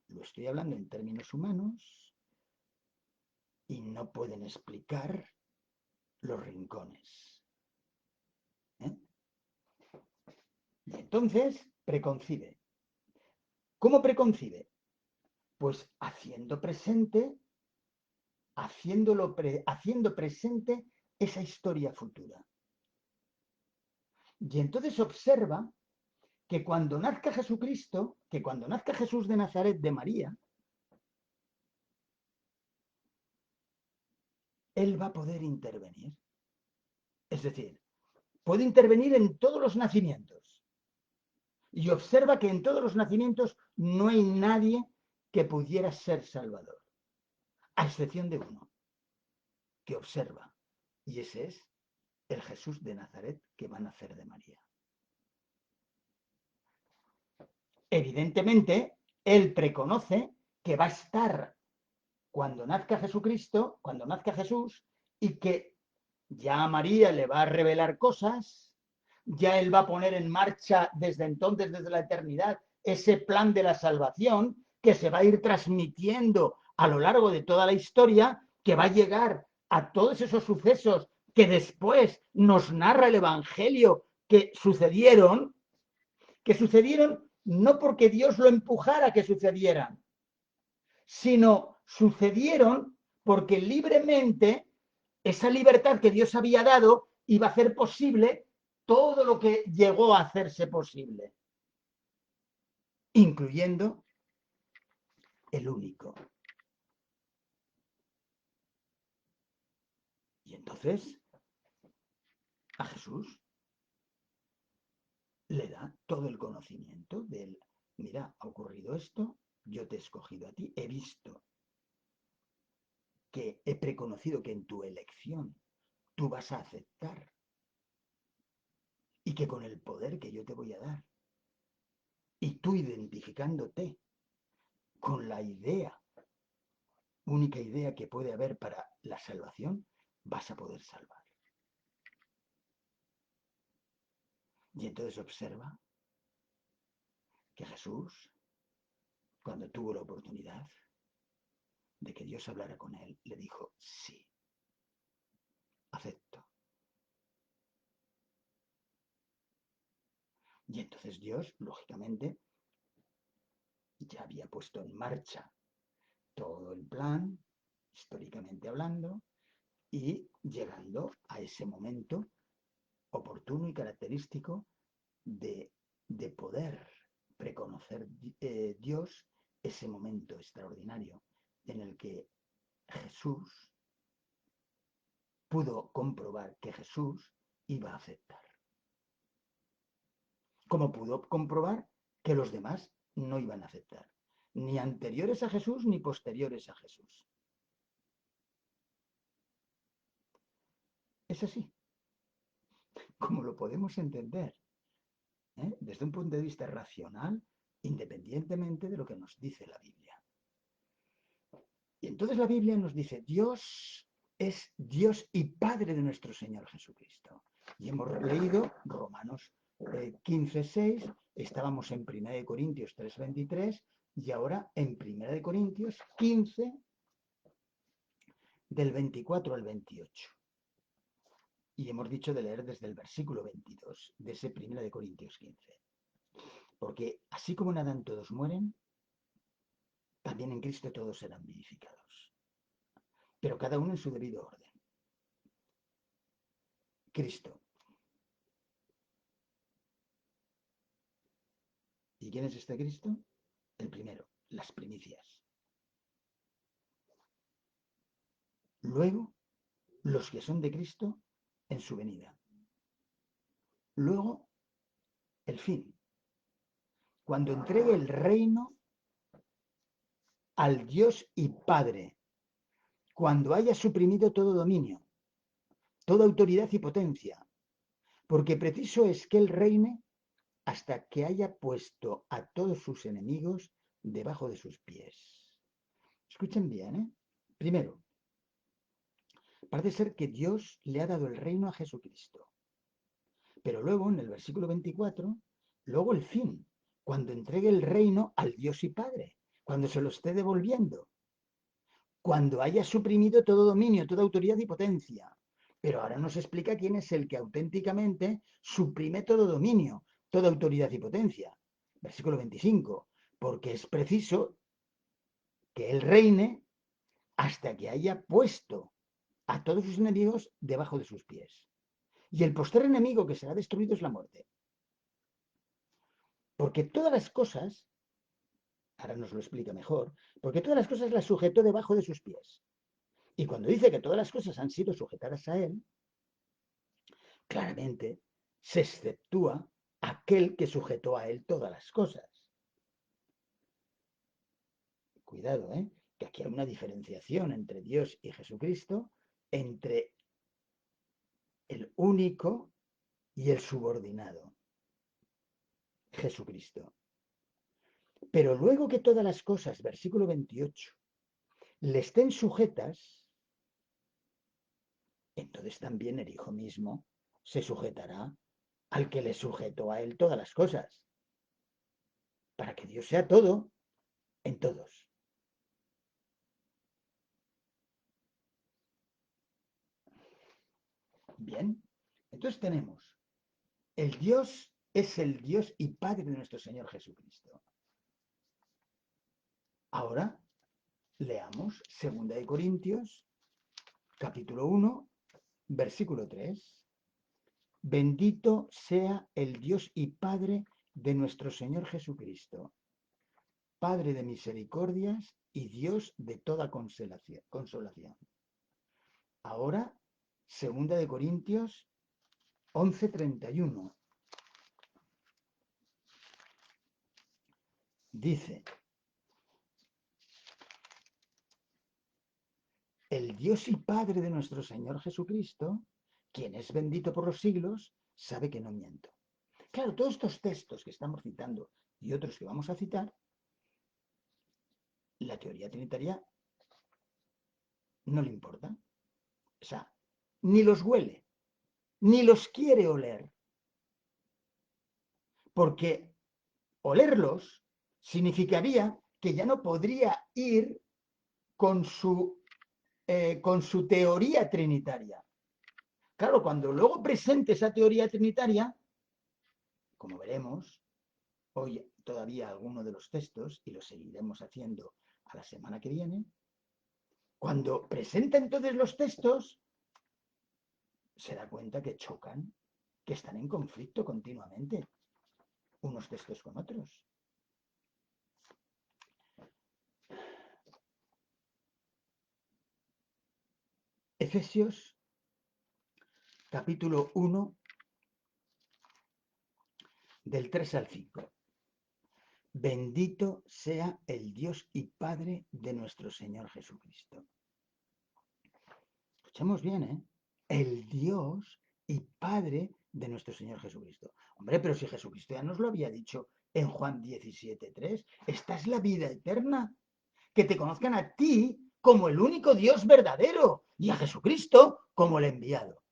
lo estoy hablando en términos humanos y no pueden explicar los rincones. Y entonces preconcibe. ¿Cómo preconcibe? Pues haciendo presente esa historia futura. Y entonces observa que cuando nazca Jesucristo, que cuando nazca Jesús de Nazaret de María, Él va a poder intervenir. Es decir, puede intervenir en todos los nacimientos. Y observa que en todos los nacimientos no hay nadie que pudiera ser Salvador, a excepción de uno, que observa. Y ese es el Jesús de Nazaret que va a nacer de María. Evidentemente, Él preconoce que va a estar cuando nazca Jesucristo, cuando nazca Jesús, y que ya a María le va a revelar cosas, ya Él va a poner en marcha desde entonces, desde la eternidad, ese plan de la salvación que se va a ir transmitiendo a lo largo de toda la historia, que va a llegar a todos esos sucesos que después nos narra el Evangelio que sucedieron no porque Dios lo empujara a que sucedieran, sino sucedieron porque libremente esa libertad que Dios había dado iba a hacer posible todo lo que llegó a hacerse posible, incluyendo el único. Y entonces a Jesús le da todo el conocimiento del, mira, ha ocurrido esto, yo te he escogido a ti, he visto que he preconocido que en tu elección tú vas a aceptar y que con el poder que yo te voy a dar y tú identificándote con la única idea que puede haber para la salvación, vas a poder salvar. Y entonces observa que Jesús, cuando tuvo la oportunidad de que Dios hablara con él, le dijo, sí, acepto. Y entonces Dios, lógicamente, ya había puesto en marcha todo el plan, históricamente hablando, y llegando a ese momento oportuno y característico de poder reconocer Dios ese momento extraordinario en el que Jesús pudo comprobar que Jesús iba a aceptar. Como pudo comprobar que los demás no iban a aceptar, ni anteriores a Jesús ni posteriores a Jesús. Es así, como lo podemos entender, desde un punto de vista racional, independientemente de lo que nos dice la Biblia. Y entonces la Biblia nos dice, Dios es Dios y Padre de nuestro Señor Jesucristo. Y hemos leído Romanos 15:6, estábamos en 1 Corintios 3:23 y ahora en 1 Corintios 15, del 24 al 28. Y hemos dicho de leer desde el versículo 22 de ese 1 Corintios 15. Porque así como en Adán todos mueren, también en Cristo todos serán vivificados. Pero cada uno en su debido orden. Cristo. ¿Y quién es este Cristo? El primero, las primicias. Luego, los que son de Cristo en su venida. Luego, el fin. Cuando entregue el reino al Dios y Padre. Cuando haya suprimido todo dominio, toda autoridad y potencia. Porque preciso es que Él reine hasta que haya puesto a todos sus enemigos debajo de sus pies. Escuchen bien, ¿eh? Primero, parece ser que Dios le ha dado el reino a Jesucristo. Pero luego, en el versículo 24, luego el fin, cuando entregue el reino al Dios y Padre, cuando se lo esté devolviendo, cuando haya suprimido todo dominio, toda autoridad y potencia. Pero ahora nos explica quién es el que auténticamente suprime todo dominio, toda autoridad y potencia. Versículo 25, porque es preciso que Él reine hasta que haya puesto a todos sus enemigos debajo de sus pies. Y el postrer enemigo que será destruido es la muerte. Porque todas las cosas, ahora nos lo explica mejor, porque todas las cosas las sujetó debajo de sus pies. Y cuando dice que todas las cosas han sido sujetadas a Él, claramente se exceptúa aquel que sujetó a Él todas las cosas. Cuidado, que aquí hay una diferenciación entre Dios y Jesucristo, entre el único y el subordinado, Jesucristo. Pero luego que todas las cosas, versículo 28, le estén sujetas, entonces también el Hijo mismo se sujetará al que le sujetó a él todas las cosas, para que Dios sea todo en todos. Bien, entonces tenemos, el Dios es el Dios y Padre de nuestro Señor Jesucristo. Ahora leamos 2 Corintios, capítulo 1, versículo 3. Bendito sea el Dios y Padre de nuestro Señor Jesucristo, Padre de misericordias y Dios de toda consolación. Ahora, 2 Corintios 11:31. Dice, el Dios y Padre de nuestro Señor Jesucristo, quien es bendito por los siglos, sabe que no miento. Claro, todos estos textos que estamos citando y otros que vamos a citar, la teoría trinitaria no le importa. O sea, ni los huele, ni los quiere oler. Porque olerlos significaría que ya no podría ir con su teoría trinitaria. Claro, cuando luego presente esa teoría trinitaria, como veremos, hoy todavía alguno de los textos, y lo seguiremos haciendo a la semana que viene, cuando presenta entonces los textos, se da cuenta que chocan, que están en conflicto continuamente, unos textos con otros. Efesios capítulo 1 del 3 al 5. Bendito sea el Dios y Padre de nuestro Señor Jesucristo. Escuchemos bien, ¿eh? El Dios y Padre de nuestro Señor Jesucristo. Hombre, pero si Jesucristo ya nos lo había dicho en Juan 17:3, esta es la vida eterna, que te conozcan a ti como el único Dios verdadero y a Jesucristo como el enviado.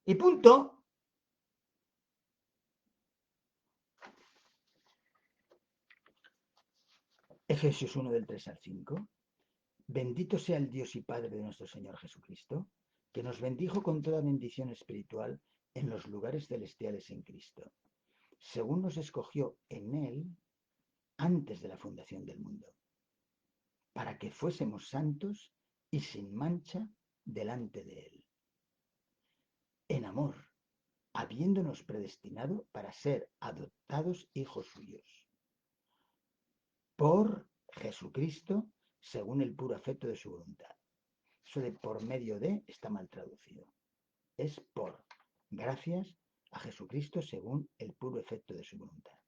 Y punto. Efesios 1 del 3 al 5. Bendito sea el Dios y Padre de nuestro Señor Jesucristo, que nos bendijo con toda bendición espiritual en los lugares celestiales en Cristo, según nos escogió en Él antes de la fundación del mundo, para que fuésemos santos y sin mancha delante de Él. En amor, habiéndonos predestinado para ser adoptados hijos suyos, por Jesucristo, según el puro afecto de su voluntad. Eso de por medio de está mal traducido. Es por, gracias a Jesucristo según el puro efecto de su voluntad.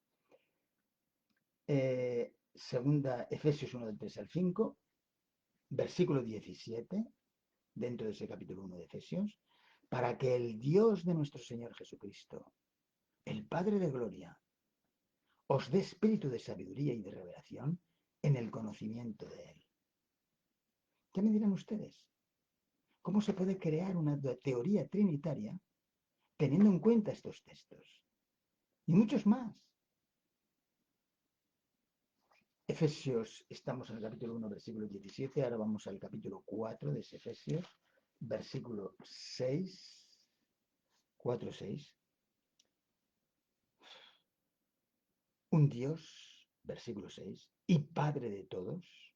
Segunda, Efesios 1 del 3 al 5, versículo 17, dentro de ese capítulo 1 de Efesios, para que el Dios de nuestro Señor Jesucristo, el Padre de Gloria, os dé espíritu de sabiduría y de revelación en el conocimiento de Él. ¿Qué me dirán ustedes? ¿Cómo se puede crear una teoría trinitaria teniendo en cuenta estos textos? Y muchos más. Efesios, estamos en el capítulo 1, versículo 17, ahora vamos al capítulo 4 de ese Efesios, versículo 6, 4, 6. Un Dios, versículo 6, y Padre de todos,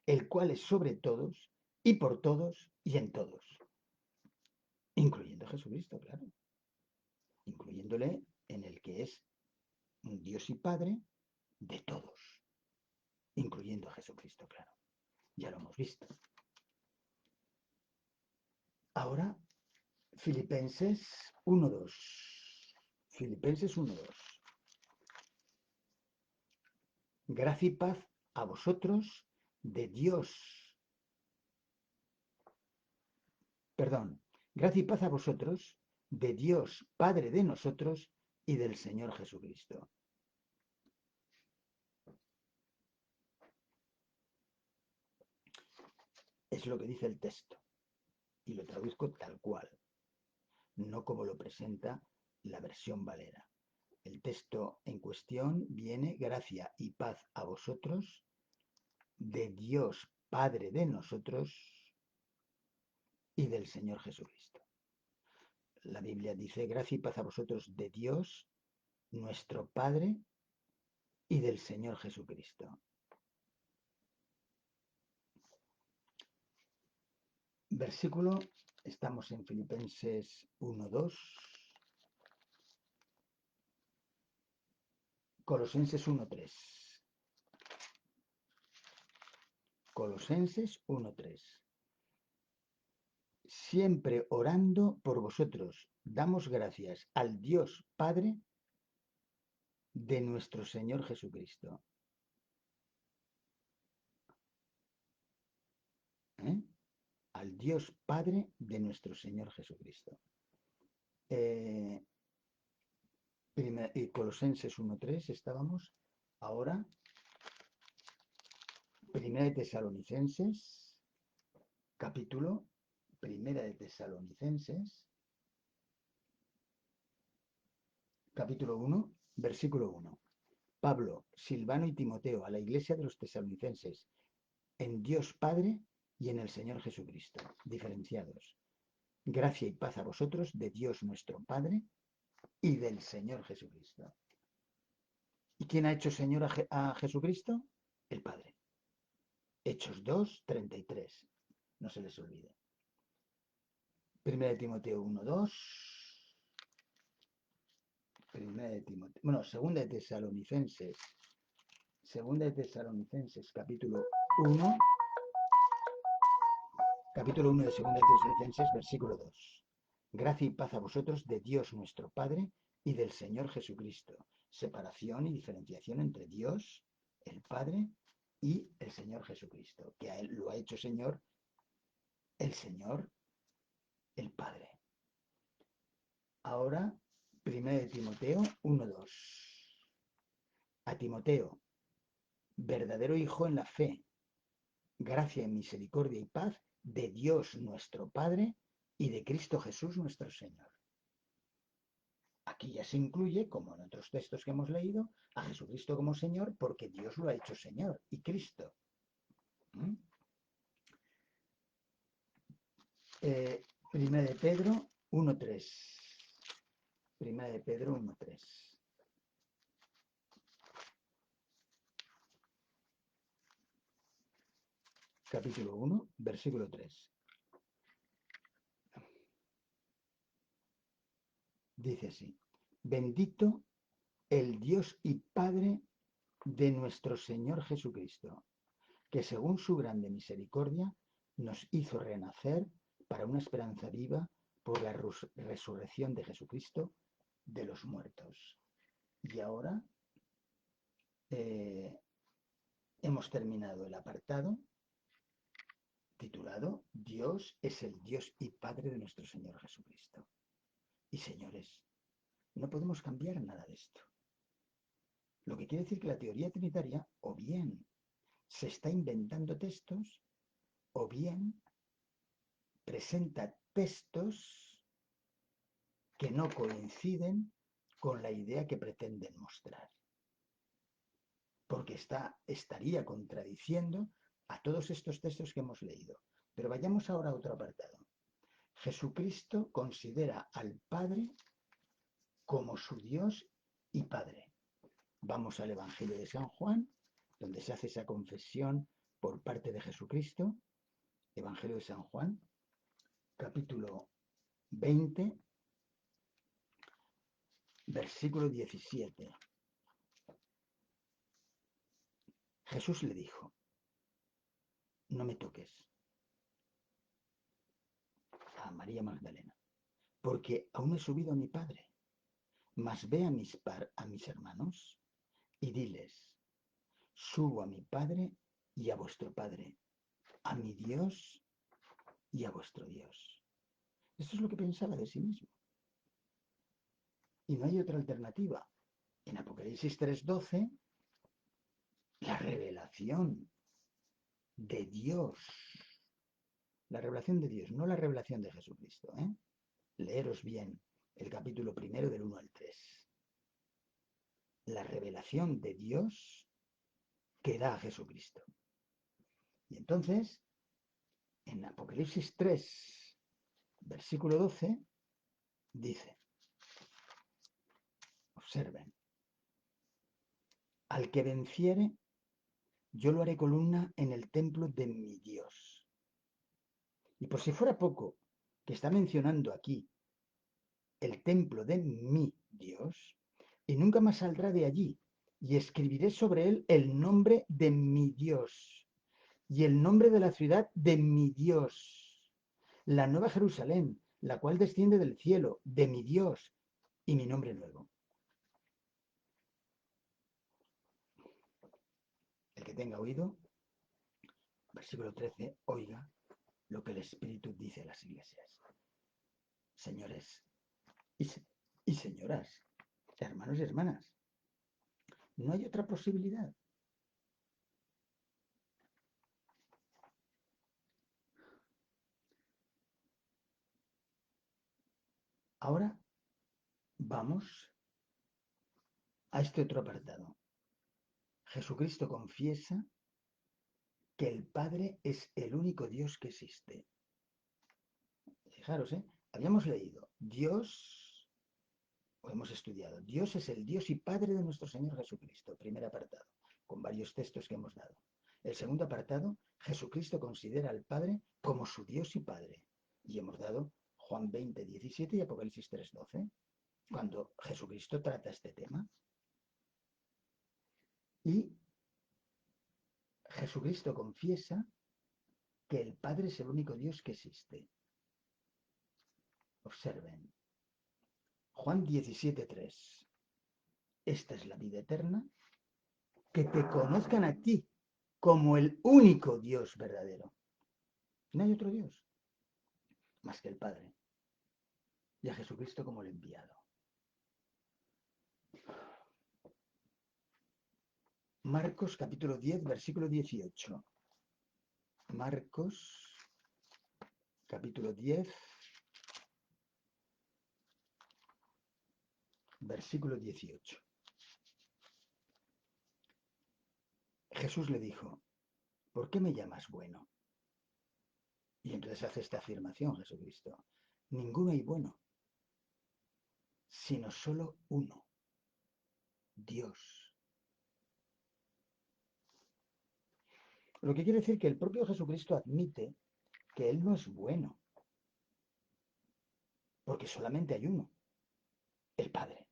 el cual es sobre todos, y por todos, y en todos. Incluyendo a Jesucristo, claro. Incluyéndole en el que es un Dios y Padre de todos. Incluyendo a Jesucristo, claro. Ya lo hemos visto. Ahora, Filipenses 1:2. Filipenses 1:2. Gracia y paz a vosotros de Dios. Perdón. Gracia y paz a vosotros de Dios, Padre de nosotros y del Señor Jesucristo. Es lo que dice el texto. Y lo traduzco tal cual. No como lo presenta la versión Valera. El texto en cuestión viene: gracia y paz a vosotros de Dios, Padre de nosotros y del Señor Jesucristo. La Biblia dice: gracia y paz a vosotros de Dios, nuestro Padre, y del Señor Jesucristo. Versículo, estamos en Filipenses 1:2, Colosenses 1:3. Colosenses 1:3. Siempre orando por vosotros, damos gracias al Dios Padre de nuestro Señor Jesucristo. Al Dios Padre de nuestro Señor Jesucristo. Colosenses 1:3 estábamos. Ahora, Primera de Tesalonicenses, capítulo, Primera de Tesalonicenses, capítulo 1, versículo 1. Pablo, Silvano y Timoteo, a la iglesia de los tesalonicenses, en Dios Padre y en el Señor Jesucristo, diferenciados. Gracia y paz a vosotros de Dios nuestro Padre y del Señor Jesucristo. ¿Y quién ha hecho Señor a Jesucristo? El Padre. Hechos 2:33. No se les olvide. Primera de Timoteo 1:2. Primera de Timoteo. Bueno, Segunda de Tesalonicenses. Segunda de Tesalonicenses, capítulo 1. Capítulo 1 de 2 de Tesalonicenses, versículo 2. Gracia y paz a vosotros de Dios nuestro Padre y del Señor Jesucristo. Separación y diferenciación entre Dios, el Padre, y el Señor Jesucristo, que a él lo ha hecho Señor, el Padre. Ahora, 1 de Timoteo 1:2. A Timoteo, verdadero hijo en la fe, gracia y misericordia y paz de Dios nuestro Padre y de Cristo Jesús nuestro Señor. Aquí ya se incluye, como en otros textos que hemos leído, a Jesucristo como Señor, porque Dios lo ha hecho Señor y Cristo. Primera de Pedro 1:3. Primera de Pedro 1:3. Capítulo 1, versículo 3. Dice así: bendito el Dios y Padre de nuestro Señor Jesucristo, que según su grande misericordia nos hizo renacer para una esperanza viva por la resurrección de Jesucristo de los muertos. Y ahora hemos terminado el apartado titulado Dios es el Dios y Padre de nuestro Señor Jesucristo. Y señores, no podemos cambiar nada de esto. Lo que quiere decir que la teoría trinitaria o bien se está inventando textos o bien presenta textos que no coinciden con la idea que pretenden mostrar. Porque estaría contradiciendo a todos estos textos que hemos leído. Pero vayamos ahora a otro apartado. Jesucristo considera al Padre como su Dios y Padre. Vamos al Evangelio de San Juan, donde se hace esa confesión por parte de Jesucristo. Evangelio de San Juan, capítulo 20, versículo 17. Jesús le dijo: no me toques, a María Magdalena, porque aún he subido a mi Padre, mas ve a mis hermanos y diles: subo a mi Padre y a vuestro Padre, a mi Dios y a vuestro Dios. Esto es lo que pensaba de sí mismo. Y no hay otra alternativa. En Apocalipsis 3:12, la revelación de Dios, la revelación de Dios, no la revelación de Jesucristo. Leeros bien el capítulo 1 del 1 al 3. La revelación de Dios que da a Jesucristo. Y entonces, en Apocalipsis 3, versículo 12, dice, observen: al que venciere, yo lo haré columna en el templo de mi Dios. Y por si fuera poco, que está mencionando aquí el templo de mi Dios, y nunca más saldrá de allí, y escribiré sobre él el nombre de mi Dios, y el nombre de la ciudad de mi Dios, la nueva Jerusalén, la cual desciende del cielo, de mi Dios, y mi nombre nuevo. El que tenga oído, versículo 13, oiga lo que el Espíritu dice a las iglesias. Señores y señoras, hermanos y hermanas, no hay otra posibilidad. Ahora vamos a este otro apartado. Jesucristo confiesa que el Padre es el único Dios que existe. Fijaros, habíamos leído Dios, o hemos estudiado, Dios es el Dios y Padre de nuestro Señor Jesucristo, primer apartado, con varios textos que hemos dado. El segundo apartado, Jesucristo considera al Padre como su Dios y Padre. Y hemos dado Juan 20:17 y Apocalipsis 3:12, cuando Jesucristo trata este tema. Y Jesucristo confiesa que el Padre es el único Dios que existe. Observen. Juan 17:3. Esta es la vida eterna, que te conozcan a ti como el único Dios verdadero. No hay otro Dios más que el Padre y a Jesucristo como el enviado. Marcos capítulo 10, versículo 18. Marcos capítulo 10, versículo 18. Jesús le dijo, ¿por qué me llamas bueno? Y entonces hace esta afirmación Jesucristo. Ninguno hay bueno, sino solo uno, Dios. Lo que quiere decir que el propio Jesucristo admite que Él no es bueno, porque solamente hay uno, el Padre,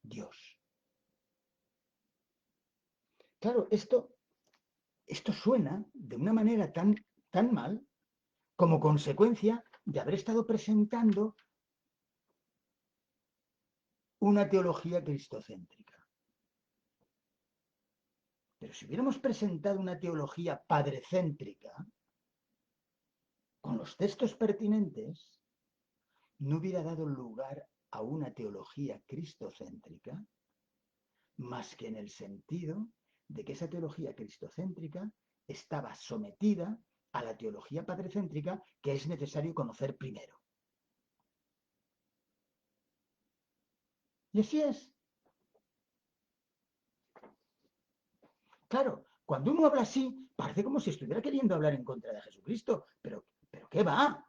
Dios. Claro, esto suena de una manera tan mal como consecuencia de haber estado presentando una teología cristocéntrica. Pero si hubiéramos presentado una teología padrecéntrica, con los textos pertinentes, no hubiera dado lugar a una teología cristocéntrica, más que en el sentido de que esa teología cristocéntrica estaba sometida a la teología padrecéntrica que es necesario conocer primero. Y así es. Claro, cuando uno habla así, parece como si estuviera queriendo hablar en contra de Jesucristo, pero ¿qué va?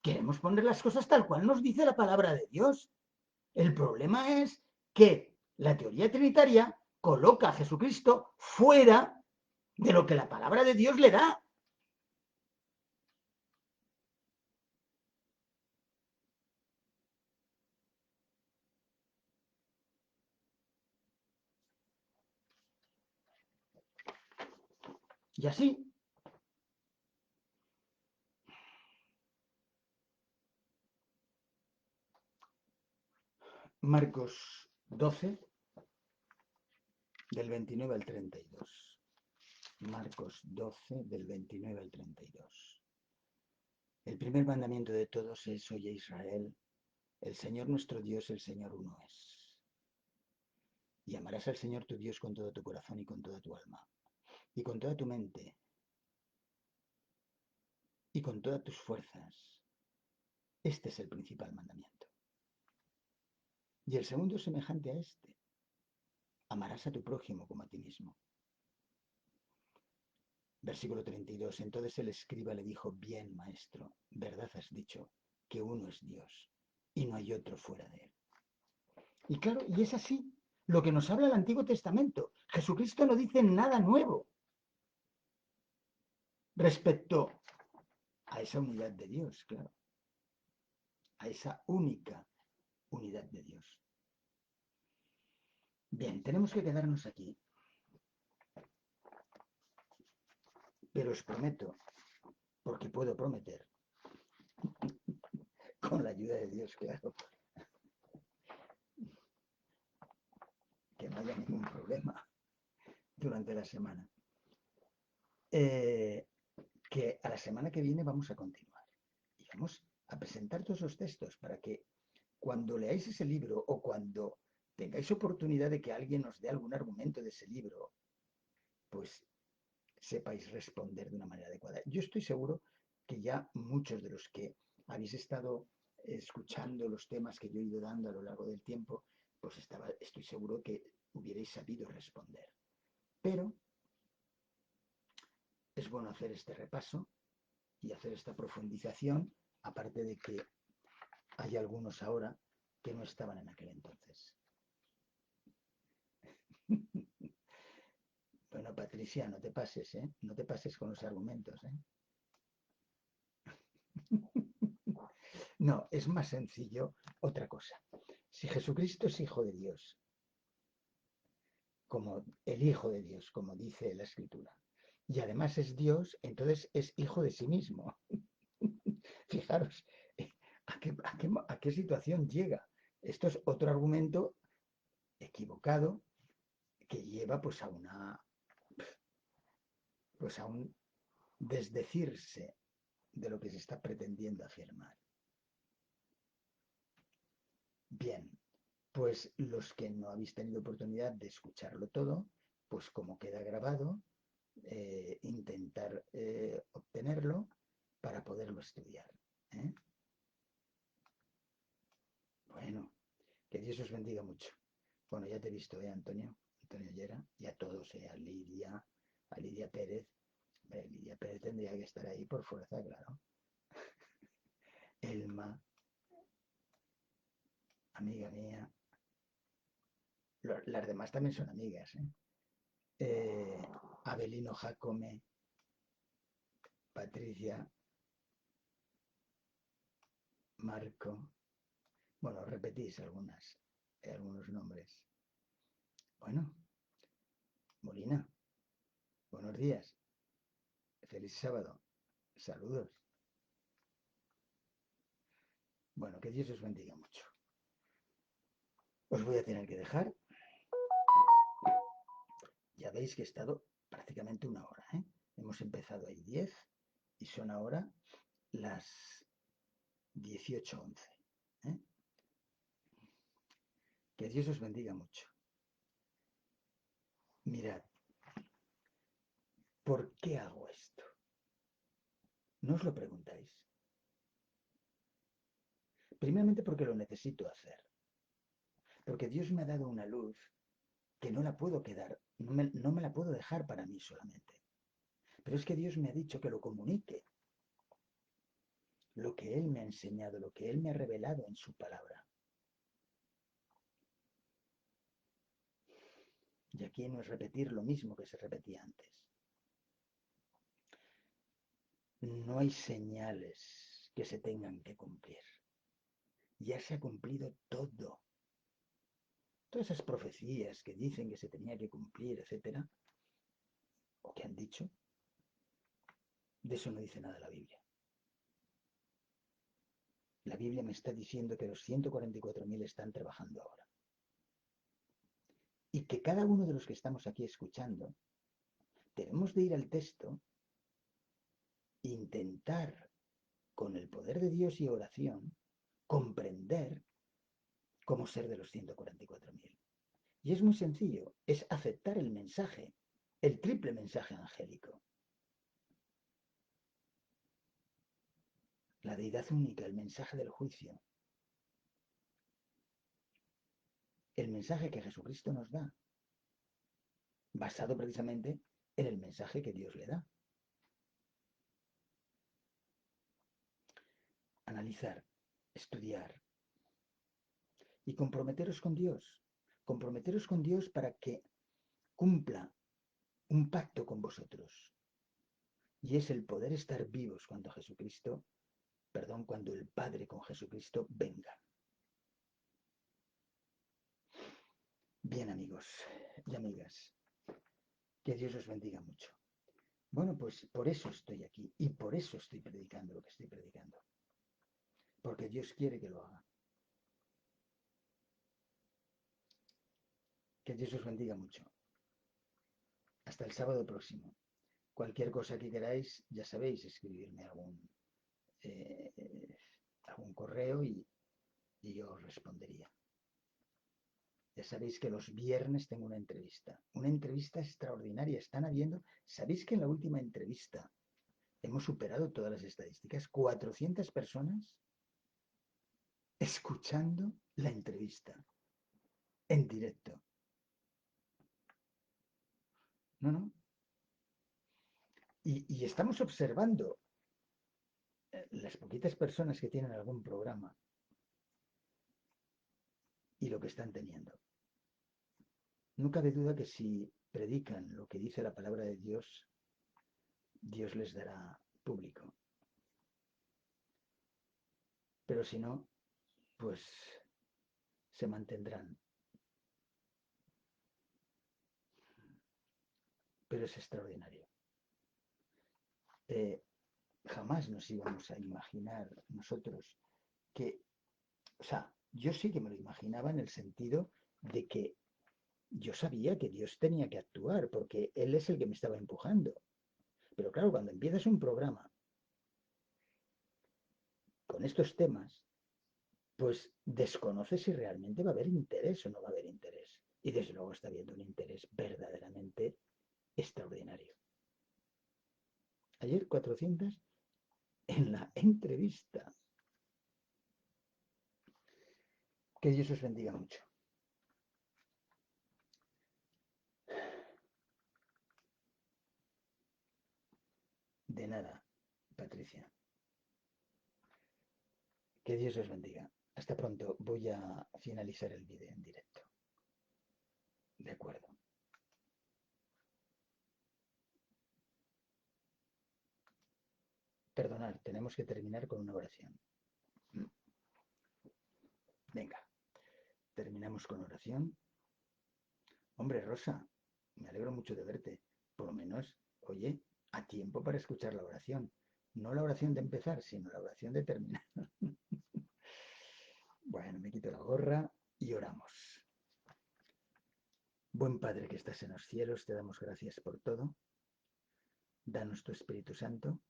Queremos poner las cosas tal cual nos dice la palabra de Dios. El problema es que la teoría trinitaria coloca a Jesucristo fuera de lo que la palabra de Dios le da. Y así, Marcos 12, del 29 al 32. Marcos 12, del 29 al 32. El primer mandamiento de todos es: oye Israel, el Señor nuestro Dios, el Señor uno es. Y amarás al Señor tu Dios con todo tu corazón y con toda tu alma, y con toda tu mente, y con todas tus fuerzas. Este es el principal mandamiento. Y el segundo es semejante a este: amarás a tu prójimo como a ti mismo. Versículo 32. Entonces el escriba le dijo: bien, maestro, verdad has dicho, que uno es Dios, y no hay otro fuera de él. Y claro, y es así lo que nos habla el Antiguo Testamento. Jesucristo no dice nada nuevo respecto a esa unidad de Dios, claro, a esa única unidad de Dios. Bien, tenemos que quedarnos aquí, pero os prometo, porque puedo prometer, con la ayuda de Dios, claro, que no haya ningún problema durante la semana. Que a la semana que viene vamos a continuar y vamos a presentar todos esos textos para que cuando leáis ese libro o cuando tengáis oportunidad de que alguien os dé algún argumento de ese libro, pues sepáis responder de una manera adecuada. Yo estoy seguro que ya muchos de los que habéis estado escuchando los temas que yo he ido dando a lo largo del tiempo, pues estoy seguro que hubierais sabido responder. Pero es bueno hacer este repaso y hacer esta profundización, aparte de que hay algunos ahora que no estaban en aquel entonces. Bueno, Patricia, no te pases, ¿eh? No te pases con los argumentos, ¿eh? No, es más sencillo otra cosa. Si Jesucristo es hijo de Dios, como el Hijo de Dios, como dice la Escritura, y además es Dios, entonces es hijo de sí mismo. Fijaros a qué situación llega. Esto es otro argumento equivocado que lleva pues a un desdecirse de lo que se está pretendiendo afirmar. Bien, pues los que no habéis tenido oportunidad de escucharlo todo, pues como queda grabado, intentar obtenerlo para poderlo estudiar. ¿Eh? Bueno, que Dios os bendiga mucho. Bueno, ya te he visto, Antonio, Antonio Llera, y a todos, a Lidia Pérez. Lidia Pérez tendría que estar ahí por fuerza, claro. Elma, amiga mía. Las demás también son amigas, ¿eh? Abelino Jacome, Patricia, Marco. Bueno, repetís algunos nombres. Bueno, Molina, buenos días. Feliz sábado. Saludos. Bueno, que Dios os bendiga mucho. Os voy a tener que dejar. Ya veis que he estado prácticamente una hora, ¿eh? Hemos empezado ahí 10 y son ahora las 18:11. ¿Eh? Que Dios os bendiga mucho. Mirad, ¿por qué hago esto? ¿No os lo preguntáis? Primeramente porque lo necesito hacer. Porque Dios me ha dado una luz que no la puedo quedar, no me la puedo dejar para mí solamente. Pero es que Dios me ha dicho que lo comunique, lo que Él me ha enseñado, lo que Él me ha revelado en su palabra. Y aquí no es repetir lo mismo que se repetía antes. No hay señales que se tengan que cumplir. Ya se ha cumplido todo. Todas esas profecías que dicen que se tenía que cumplir, etcétera, o que han dicho, de eso no dice nada la Biblia. La Biblia me está diciendo que los 144.000 están trabajando ahora. Y que cada uno de los que estamos aquí escuchando, debemos de ir al texto, intentar, con el poder de Dios y oración, comprender cómo ser de los 144.000. Y es muy sencillo, es aceptar el mensaje, el triple mensaje angélico. La deidad única, el mensaje del juicio, el mensaje que Jesucristo nos da, basado precisamente en el mensaje que Dios le da. Analizar, estudiar y comprometeros con Dios para que cumpla un pacto con vosotros. Y es el poder estar vivos cuando el Padre con Jesucristo venga. Bien, amigos y amigas, que Dios os bendiga mucho. Bueno, pues por eso estoy aquí y por eso estoy predicando lo que estoy predicando. Porque Dios quiere que lo haga. Que Dios os bendiga mucho. Hasta el sábado próximo. Cualquier cosa que queráis, ya sabéis, escribirme eh, algún correo y yo os respondería. Ya sabéis que los viernes tengo una entrevista extraordinaria. ¿Sabéis que en la última entrevista hemos superado todas las estadísticas? 400 personas escuchando la entrevista en directo. No, no. Y estamos observando las poquitas personas que tienen algún programa y lo que están teniendo. No cabe duda que si predican lo que dice la palabra de Dios, Dios les dará público. Pero si no, pues se mantendrán. Pero es extraordinario. eh, jamás nos íbamos a imaginar nosotros que, o sea, yo sí que me lo imaginaba en el sentido de que yo sabía que Dios tenía que actuar, porque Él es el que me estaba empujando. Pero claro, cuando empiezas un programa con estos temas, pues desconoces si realmente va a haber interés o no va a haber interés. Y desde luego está habiendo un interés verdaderamente extraordinario. Ayer 400 en la entrevista. Que Dios os bendiga mucho. De nada, Patricia. Que Dios os bendiga. Hasta pronto. Voy a finalizar el vídeo en directo. De acuerdo. Perdonad, tenemos que terminar con una oración. Venga, terminamos con oración. Hombre, Rosa, me alegro mucho de verte. Por lo menos, oye, a tiempo para escuchar la oración. No la oración de empezar, sino la oración de terminar. Bueno, me quito la gorra y oramos. Buen Padre que estás en los cielos, te damos gracias por todo. Danos tu Espíritu Santo.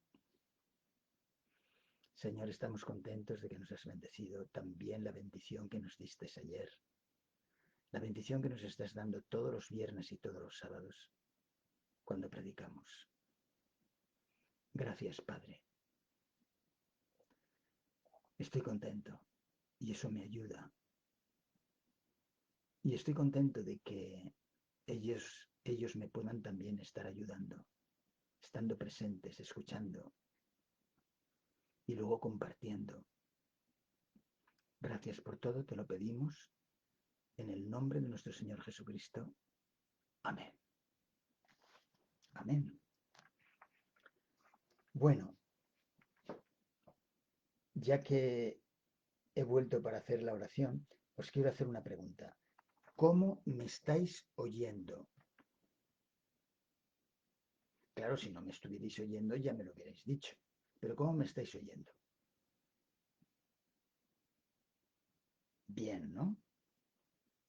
Señor, estamos contentos de que nos has bendecido también la bendición que nos diste ayer, la bendición que nos estás dando todos los viernes y todos los sábados cuando predicamos. Gracias, Padre. Estoy contento y eso me ayuda. Y estoy contento de que ellos me puedan también estar ayudando, estando presentes, escuchando y luego compartiendo. Gracias por todo, te lo pedimos en el nombre de nuestro Señor Jesucristo. Amén. Amén. Bueno, ya que he vuelto para hacer la oración, os quiero hacer una pregunta. ¿Cómo me estáis oyendo? Claro, si no me estuvierais oyendo ya me lo hubierais dicho. Pero ¿cómo me estáis oyendo? Bien, ¿no?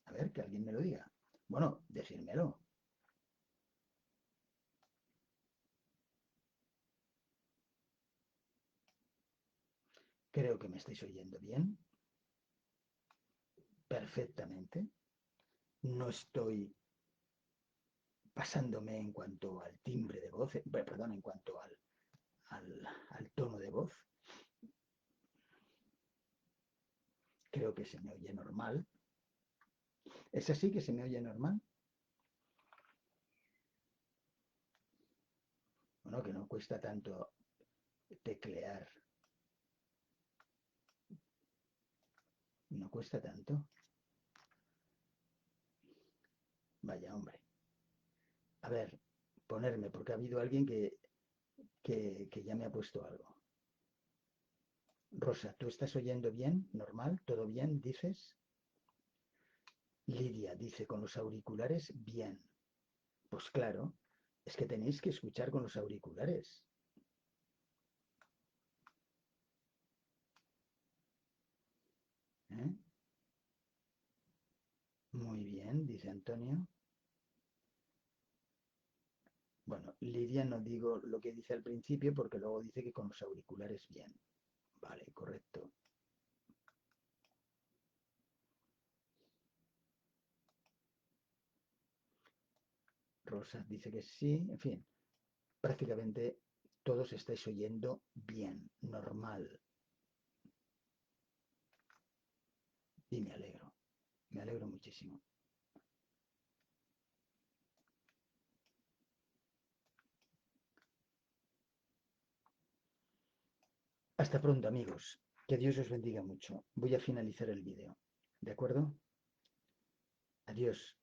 A ver, que alguien me lo diga. Bueno, decírmelo. Creo que me estáis oyendo bien, perfectamente. No estoy pasándome en cuanto al timbre de voz, perdón, en cuanto al tono de voz. Creo que se me oye normal. ¿Es así que se me oye normal? Bueno, que no cuesta tanto teclear. No cuesta tanto. Vaya, hombre. A ver, ponerme, porque ha habido alguien que ya me ha puesto algo. Rosa, ¿tú estás oyendo bien? ¿Normal? ¿Todo bien? ¿Dices? Lidia dice, con los auriculares, bien. Pues claro, es que tenéis que escuchar con los auriculares. ¿Eh? Muy bien, dice Antonio. Bueno, Lidia no digo lo que dice al principio porque luego dice que con los auriculares bien. Vale, correcto. Rosa dice que sí. En fin, prácticamente todos estáis oyendo bien, normal. Y me alegro muchísimo. Hasta pronto, amigos. Que Dios os bendiga mucho. Voy a finalizar el vídeo. ¿De acuerdo? Adiós.